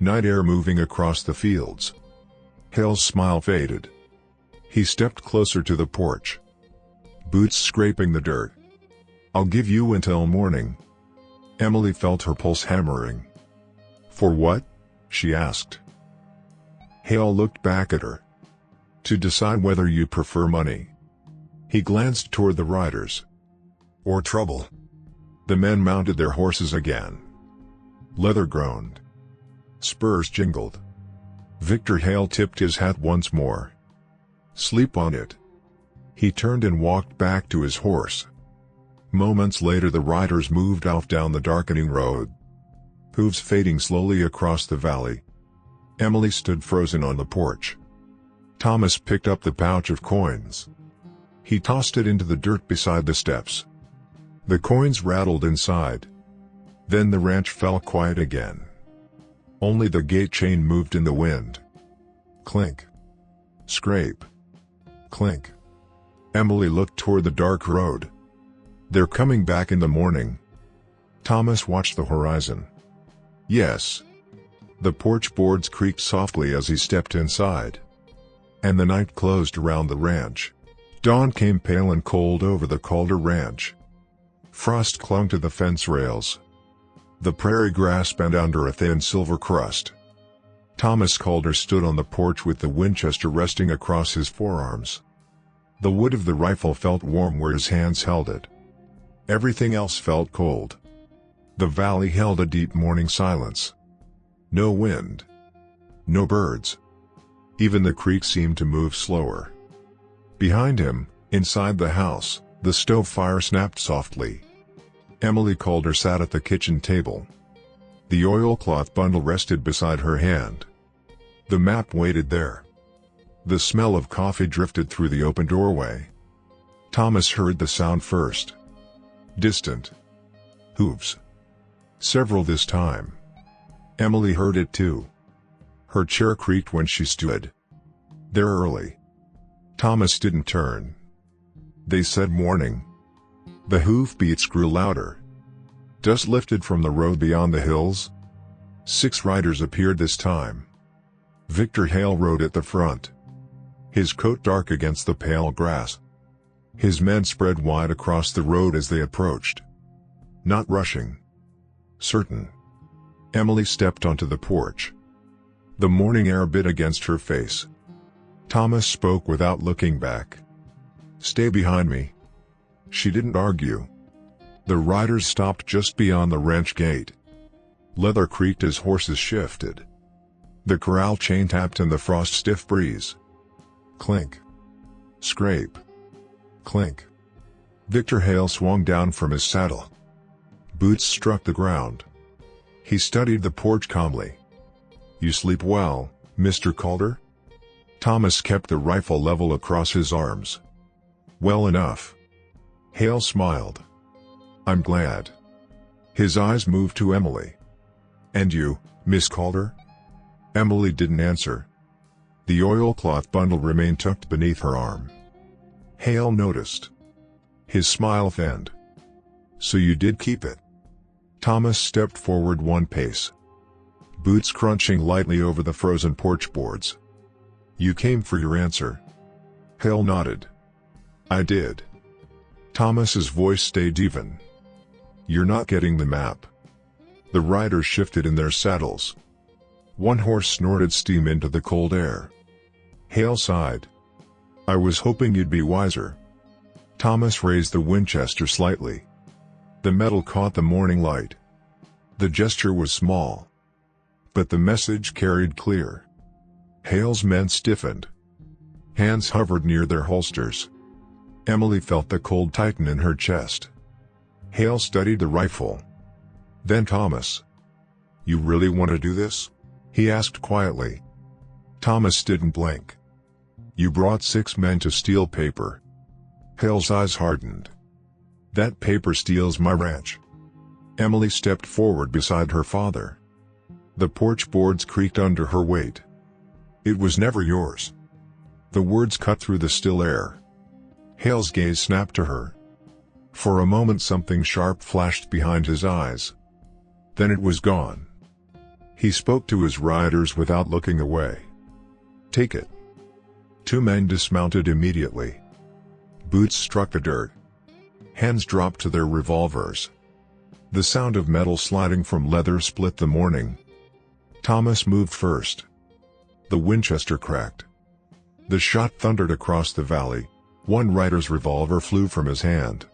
[SPEAKER 1] Night air moving across the fields. Hale's smile faded. He stepped closer to the porch. Boots scraping the dirt. "I'll give you until morning." Emily felt her pulse hammering. "For what?" she asked. Hale looked back at her. "To decide whether you prefer money." He glanced toward the riders. "Or trouble." The men mounted their horses again. Leather groaned. Spurs jingled. Victor Hale tipped his hat once more. "Sleep on it." He turned and walked back to his horse. Moments later the riders moved off down the darkening road, hooves fading slowly across the valley. Emily stood frozen on the porch. Thomas picked up the pouch of coins. He tossed it into the dirt beside the steps. The coins rattled inside. Then the ranch fell quiet again. Only the gate chain moved in the wind. Clink. Scrape. Clink. Emily looked toward the dark road. They're coming back in the morning. Thomas watched the horizon. Yes. The porch boards creaked softly as he stepped inside. And the night closed around the ranch. Dawn came pale and cold over the Calder ranch. Frost clung to the fence rails. The prairie grass bent under a thin silver crust. Thomas Calder stood on the porch with the Winchester resting across his forearms. The wood of the rifle felt warm where his hands held it. Everything else felt cold. The valley held a deep morning silence. No wind. No birds. Even the creek seemed to move slower. Behind him, inside the house, the stove fire snapped softly. Emily Calder sat at the kitchen table. The oilcloth bundle rested beside her hand. The map waited there. The smell of coffee drifted through the open doorway. Thomas heard the sound first. Distant. Hooves. Several this time. Emily heard it too. Her chair creaked when she stood. They're early. Thomas didn't turn. They said morning. The hoofbeats grew louder. Dust lifted from the road beyond the hills. 6 riders appeared this time. Victor Hale rode at the front. His coat dark against the pale grass. His men spread wide across the road as they approached. Not rushing. Certain. Emily stepped onto the porch. The morning air bit against her face. Thomas spoke without looking back. Stay behind me. She didn't argue. The riders stopped just beyond the ranch gate. Leather creaked as horses shifted. The corral chain tapped in the frost-stiff breeze. Clink. Scrape. Clink. Victor Hale swung down from his saddle. Boots struck the ground. He studied the porch calmly. You sleep well, Mr. Calder? Thomas kept the rifle level across his arms. Well enough. Hale smiled. I'm glad. His eyes moved to Emily. And you, Miss Calder? Emily didn't answer. The oilcloth bundle remained tucked beneath her arm. Hale noticed. His smile thinned. So you did keep it? Thomas stepped forward 1 pace. Boots crunching lightly over the frozen porch boards. You came for your answer. Hale nodded. I did. Thomas's voice stayed even. You're not getting the map. The riders shifted in their saddles. One horse snorted steam into the cold air. Hale sighed. I was hoping you'd be wiser. Thomas raised the Winchester slightly. The metal caught the morning light. The gesture was small. But the message carried clear. Hale's men stiffened. Hands hovered near their holsters. Emily felt the cold tighten in her chest. Hale studied the rifle. Then Thomas. You really want to do this? He asked quietly. Thomas didn't blink. You brought 6 men to steal paper. Hale's eyes hardened. That paper steals my ranch. Emily stepped forward beside her father. The porch boards creaked under her weight. It was never yours. The words cut through the still air. Hale's gaze snapped to her. For a moment something sharp flashed behind his eyes. Then it was gone. He spoke to his riders without looking away. Take it. 2 men dismounted immediately. Boots struck the dirt. Hands dropped to their revolvers. The sound of metal sliding from leather split the morning. Thomas moved first. The Winchester cracked. The shot thundered across the valley. One rider's revolver flew from his hand.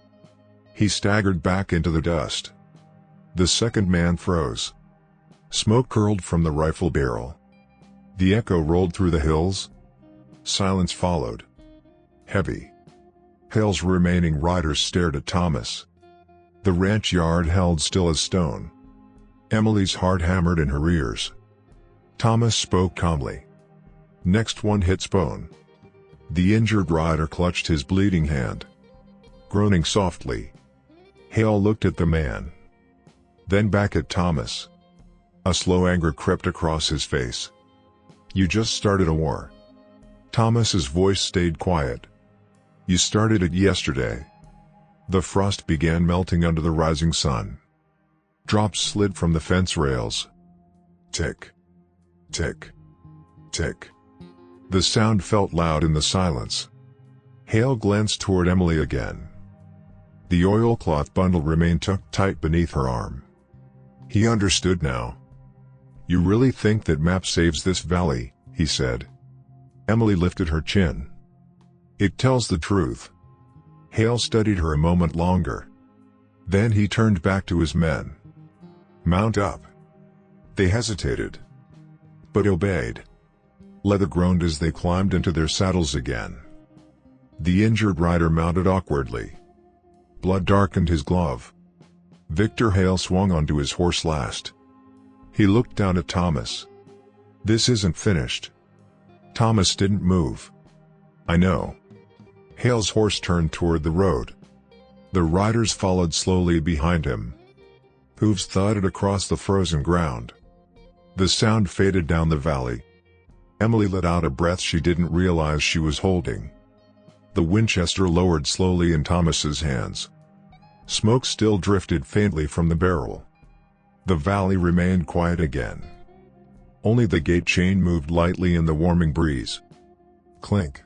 [SPEAKER 1] He staggered back into the dust. The second man froze. Smoke curled from the rifle barrel. The echo rolled through the hills. Silence followed. Heavy. Hale's remaining riders stared at Thomas. The ranch yard held still as stone. Emily's heart hammered in her ears. Thomas spoke calmly. "Next one hits bone." The injured rider clutched his bleeding hand. Groaning softly, Hale looked at the man, then back at Thomas. A slow anger crept across his face. "You just started a war." Thomas's voice stayed quiet. "You started it yesterday." The frost began melting under the rising sun. Drops slid from the fence rails. Tick, tick, tick. The sound felt loud in the silence. Hale glanced toward Emily again. The oilcloth bundle remained tucked tight beneath her arm. He understood now. "You really think that map saves this valley?" he said. Emily lifted her chin. "It tells the truth." Hale studied her a moment longer. Then he turned back to his men. "Mount up." They hesitated, but obeyed. Leather groaned as they climbed into their saddles again. The injured rider mounted awkwardly. Blood darkened his glove. Victor Hale swung onto his horse last. He looked down at Thomas. "This isn't finished." Thomas didn't move. "I know." Hale's horse turned toward the road. The riders followed slowly behind him. Hooves thudded across the frozen ground. The sound faded down the valley. Emily let out a breath she didn't realize she was holding. The Winchester lowered slowly in Thomas's hands. Smoke still drifted faintly from the barrel. The valley remained quiet again. Only the gate chain moved lightly in the warming breeze. Clink.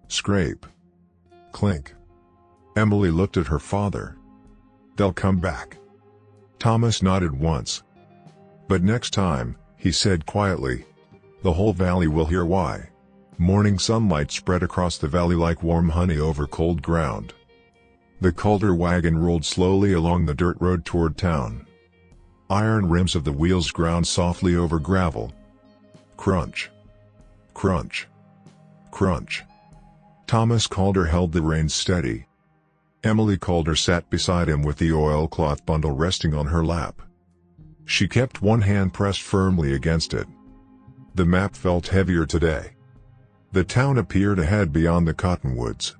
[SPEAKER 1] Scrape. Clink. Emily looked at her father. "They'll come back." Thomas nodded once. "But next time," he said quietly, "the whole valley will hear why." Morning sunlight spread across the valley like warm honey over cold ground. The Calder wagon rolled slowly along the dirt road toward town. Iron rims of the wheels ground softly over gravel. Crunch. Crunch. Crunch. Thomas Calder held the reins steady. Emily Calder sat beside him with the oilcloth bundle resting on her lap. She kept one hand pressed firmly against it. The map felt heavier today. The town appeared ahead beyond the cottonwoods.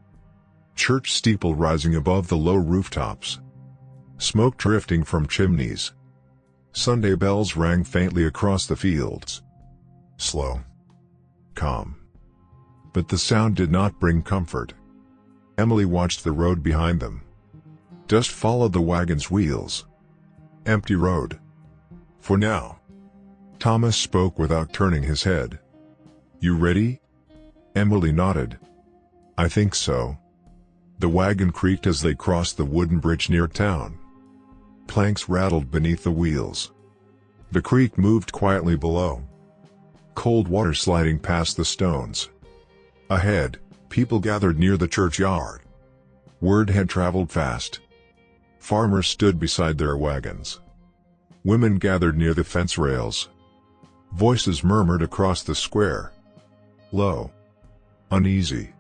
[SPEAKER 1] Church steeple rising above the low rooftops. Smoke drifting from chimneys. Sunday bells rang faintly across the fields. Slow. Calm. But the sound did not bring comfort. Emily watched the road behind them. Dust followed the wagon's wheels. Empty road. For now. Thomas spoke without turning his head. "You ready?" Emily nodded. "I think so." The wagon creaked as they crossed the wooden bridge near town. Planks rattled beneath the wheels. The creek moved quietly below. Cold water sliding past the stones. Ahead, people gathered near the churchyard. Word had traveled fast. Farmers stood beside their wagons. Women gathered near the fence rails. Voices murmured across the square. Low. Uneasy.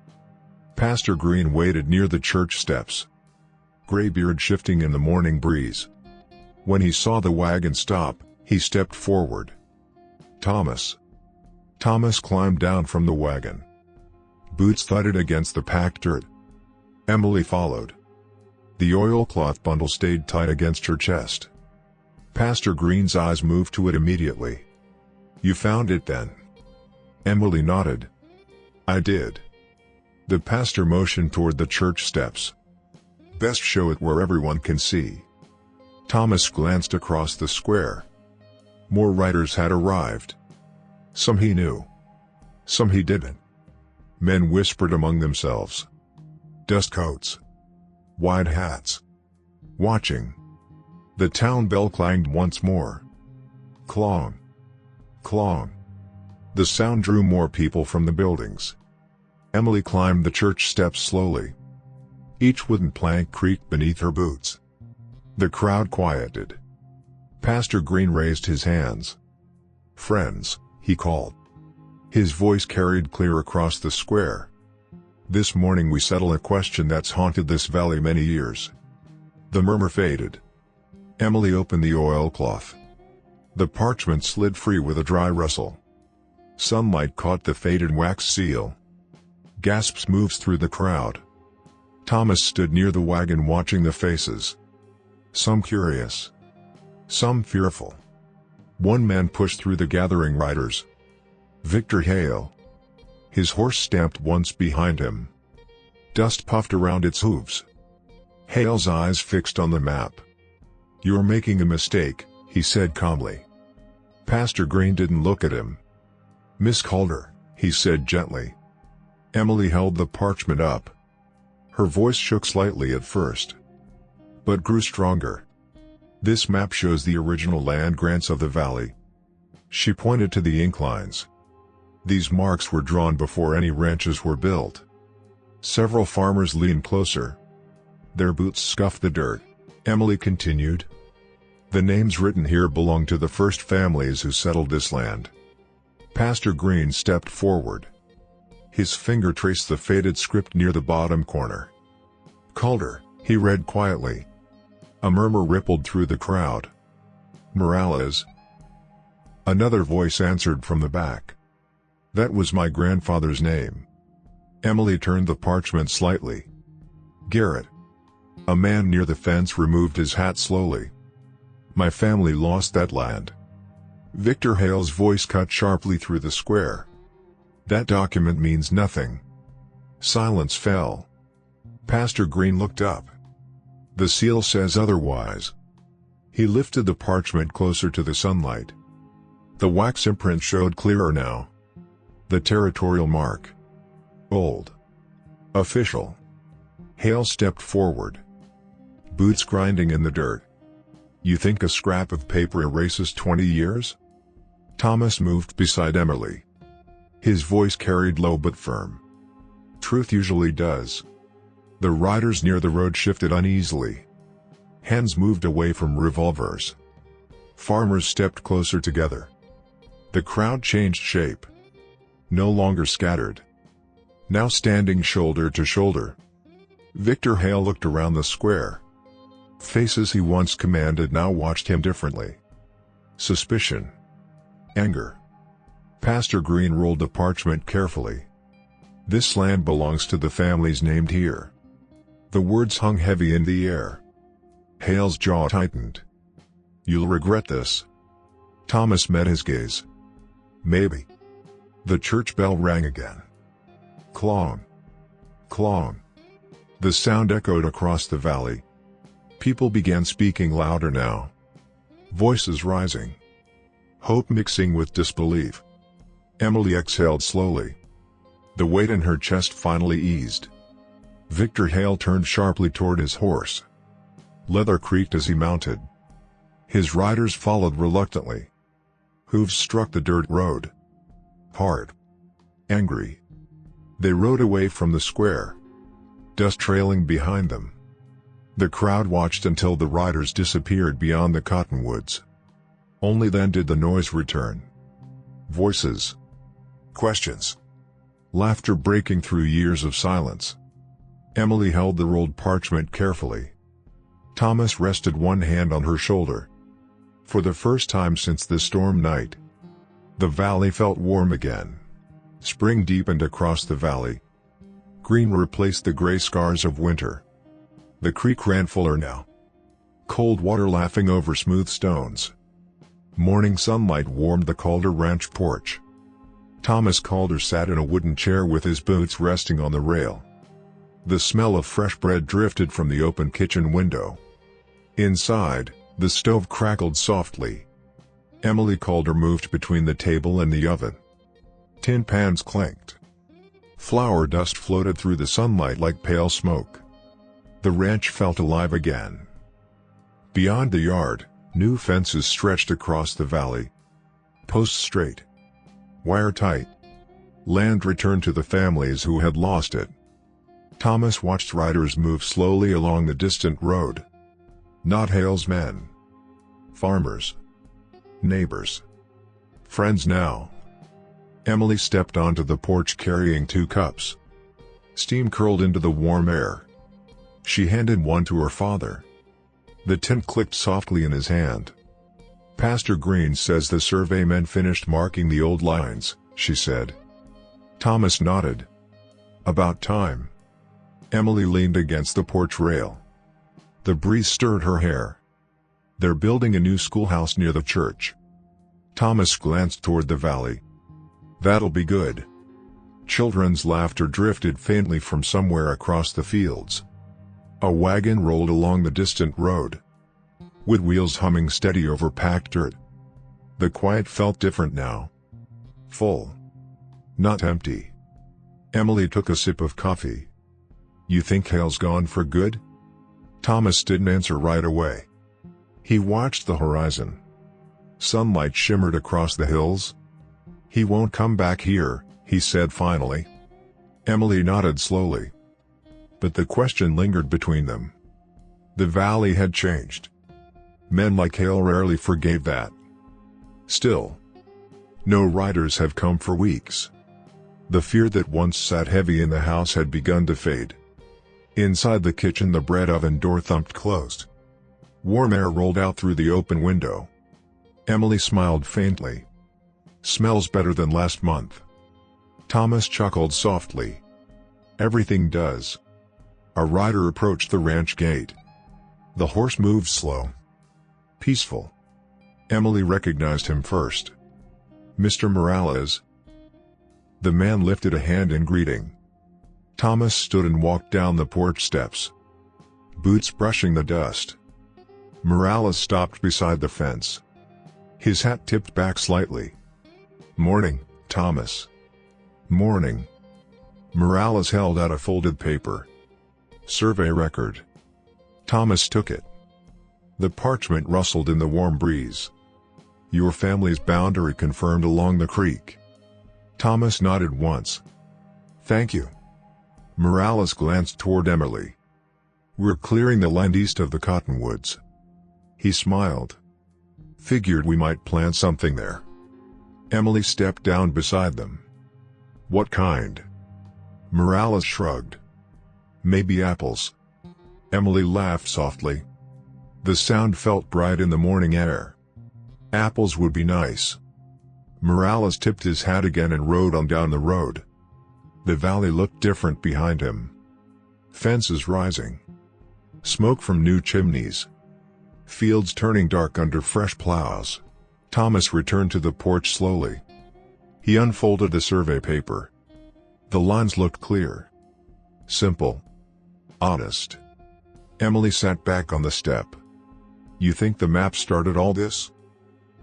[SPEAKER 1] Pastor Green waited near the church steps. Graybeard shifting in the morning breeze. When he saw the wagon stop, he stepped forward. "Thomas." Thomas climbed down from the wagon. Boots thudded against the packed dirt. Emily followed. The oilcloth bundle stayed tight against her chest. Pastor Green's eyes moved to it immediately. "You found it then?" Emily nodded. "I did." The pastor motioned toward the church steps. "Best show it where everyone can see." Thomas glanced across the square. More riders had arrived. Some he knew. Some he didn't. Men whispered among themselves. Dust coats. Wide hats. Watching. The town bell clanged once more. Clong. Clong. The sound drew more people from the buildings. Emily climbed the church steps slowly. Each wooden plank creaked beneath her boots. The crowd quieted. Pastor Green raised his hands. "Friends," he called. His voice carried clear across the square. "This morning we settle a question that's haunted this valley many years. The murmur faded. Emily opened the oilcloth. The parchment slid free with a dry rustle. Sunlight caught the faded wax seal. Gasps moved through the crowd. Thomas stood near the wagon watching the faces. Some curious. Some fearful. One man pushed through the gathering riders. Victor Hale. His horse stamped once behind him. Dust puffed around its hooves. Hale's eyes fixed on the map. "You're making a mistake," he said calmly. Pastor Green didn't look at him. "Miss Calder," he said gently. Emily held the parchment up. Her voice shook slightly at first, but grew stronger. "This map shows the original land grants of the valley." She pointed to the inclines. "These marks were drawn before any ranches were built." Several farmers leaned closer. Their boots scuffed the dirt. Emily continued. "The names written here belong to the first families who settled this land." Pastor Green stepped forward. His finger traced the faded script near the bottom corner. "Calder," he read quietly. A murmur rippled through the crowd. "Morales?" Another voice answered from the back. "That was my grandfather's name." Emily turned the parchment slightly. "Garrett." A man near the fence removed his hat slowly. "My family lost that land." Victor Hale's voice cut sharply through the square. "That document means nothing." Silence fell. Pastor Green looked up. "The seal says otherwise." He lifted the parchment closer to the sunlight. The wax imprint showed clearer now. The territorial mark. Old. Official. Hale stepped forward. Boots grinding in the dirt. "You think a scrap of paper erases 20 years? Thomas moved beside Emily. His voice carried low but firm. "Truth usually does." The riders near the road shifted uneasily. Hands moved away from revolvers. Farmers stepped closer together. The crowd changed shape. No longer scattered. Now standing shoulder to shoulder. Victor Hale looked around the square. Faces he once commanded now watched him differently. Suspicion. Anger. Pastor Green rolled the parchment carefully. "This land belongs to the families named here." The words hung heavy in the air. Hale's jaw tightened. "You'll regret this." Thomas met his gaze. "Maybe." The church bell rang again. Clong. Clong. The sound echoed across the valley. People began speaking louder now. Voices rising. Hope mixing with disbelief. Emily exhaled slowly. The weight in her chest finally eased. Victor Hale turned sharply toward his horse. Leather creaked as he mounted. His riders followed reluctantly. Hooves struck the dirt road. Hard. Angry. They rode away from the square. Dust trailing behind them. The crowd watched until the riders disappeared beyond the cottonwoods. Only then did the noise return. Voices. Questions. Laughter breaking through years of silence. Emily held the rolled parchment carefully. Thomas rested one hand on her shoulder. For the first time since the storm night, the valley felt warm again. Spring deepened across the valley. Green replaced the gray scars of winter. The creek ran fuller now. Cold water laughing over smooth stones. Morning sunlight warmed the Calder ranch porch. Thomas Calder sat in a wooden chair with his boots resting on the rail. The smell of fresh bread drifted from the open kitchen window. Inside, the stove crackled softly. Emily Calder moved between the table and the oven. Tin pans clanked. Flour dust floated through the sunlight like pale smoke. The ranch felt alive again. Beyond the yard, new fences stretched across the valley. Posts straight. Wire tight. Land returned to the families who had lost it. Thomas watched riders move slowly along the distant road. Not Hale's men. Farmers. Neighbors. Friends now. Emily stepped onto the porch carrying 2 cups. Steam curled into the warm air. She handed one to her father. The tint clicked softly in his hand. "Pastor Green says the surveymen finished marking the old lines," she said. Thomas nodded. "About time." Emily leaned against the porch rail. The breeze stirred her hair. "They're building a new schoolhouse near the church." Thomas glanced toward the valley. "That'll be good." Children's laughter drifted faintly from somewhere across the fields. A wagon rolled along the distant road, with wheels humming steady over packed dirt. The quiet felt different now. Full. Not empty. Emily took a sip of coffee. "You think Hale's gone for good?" Thomas didn't answer right away. He watched the horizon. Sunlight shimmered across the hills. "He won't come back here," he said finally. Emily nodded slowly. But the question lingered between them. The valley had changed. Men like Hale rarely forgave that. Still, no riders have come for weeks. The fear that once sat heavy in the house had begun to fade. Inside the kitchen, the bread oven door thumped closed. Warm air rolled out through the open window. Emily smiled faintly. "Smells better than last month." Thomas chuckled softly. "Everything does." A rider approached the ranch gate. The horse moved slow. Peaceful. Emily recognized him first. "Mr. Morales." The man lifted a hand in greeting. Thomas stood and walked down the porch steps, boots brushing the dust. Morales stopped beside the fence. His hat tipped back slightly. "Morning, Thomas." "Morning." Morales held out a folded paper. "Survey record." Thomas took it. The parchment rustled in the warm breeze. "Your family's boundary confirmed along the creek." Thomas nodded once. "Thank you." Morales glanced toward Emily. "We're clearing the land east of the cottonwoods." He smiled. "Figured we might plant something there." Emily stepped down beside them. "What kind?" Morales shrugged. "Maybe apples." Emily laughed softly. The sound felt bright in the morning air. "Apples would be nice." Morales tipped his hat again and rode on down the road. The valley looked different behind him. Fences rising. Smoke from new chimneys. Fields turning dark under fresh plows. Thomas returned to the porch slowly. He unfolded the survey paper. The lines looked clear. Simple. Honest. Emily sat back on the step. "You think the map started all this?"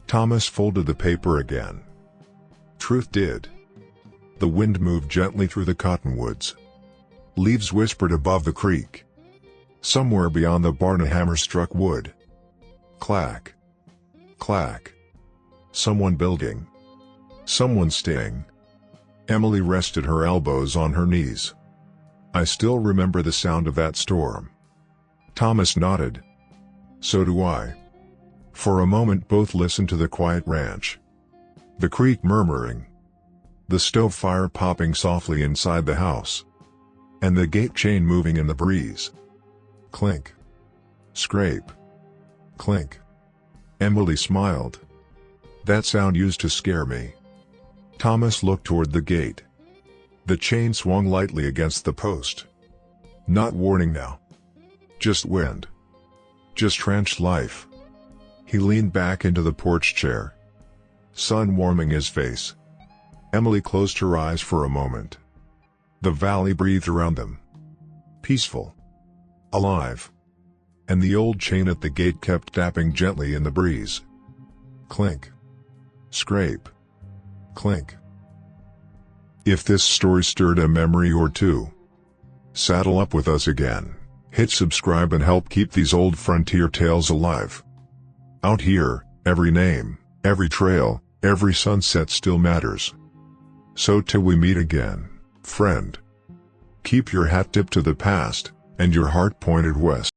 [SPEAKER 1] Thomas folded the paper again. "Truth did." The wind moved gently through the cottonwoods. Leaves whispered above the creek. Somewhere beyond the barn a hammer struck wood. Clack. Clack. Someone building. Someone staying. Emily rested her elbows on her knees. "I still remember the sound of that storm." Thomas nodded. "So do I." For a moment both listened to the quiet ranch. The creek murmuring. The stove fire popping softly inside the house. And the gate chain moving in the breeze. Clink. Scrape. Clink. Emily smiled. "That sound used to scare me." Thomas looked toward the gate. The chain swung lightly against the post. "Not warning now. Just wind. Just ranch life." He leaned back into the porch chair. Sun warming his face. Emily closed her eyes for a moment. The valley breathed around them. Peaceful. Alive. And the old chain at the gate kept tapping gently in the breeze. Clink. Scrape. Clink. If this story stirred a memory or two, saddle up with us again. Hit subscribe and help keep these old frontier tales alive. Out here, every name, every trail, every sunset still matters. So till we meet again, friend, keep your hat tipped to the past, and your heart pointed west.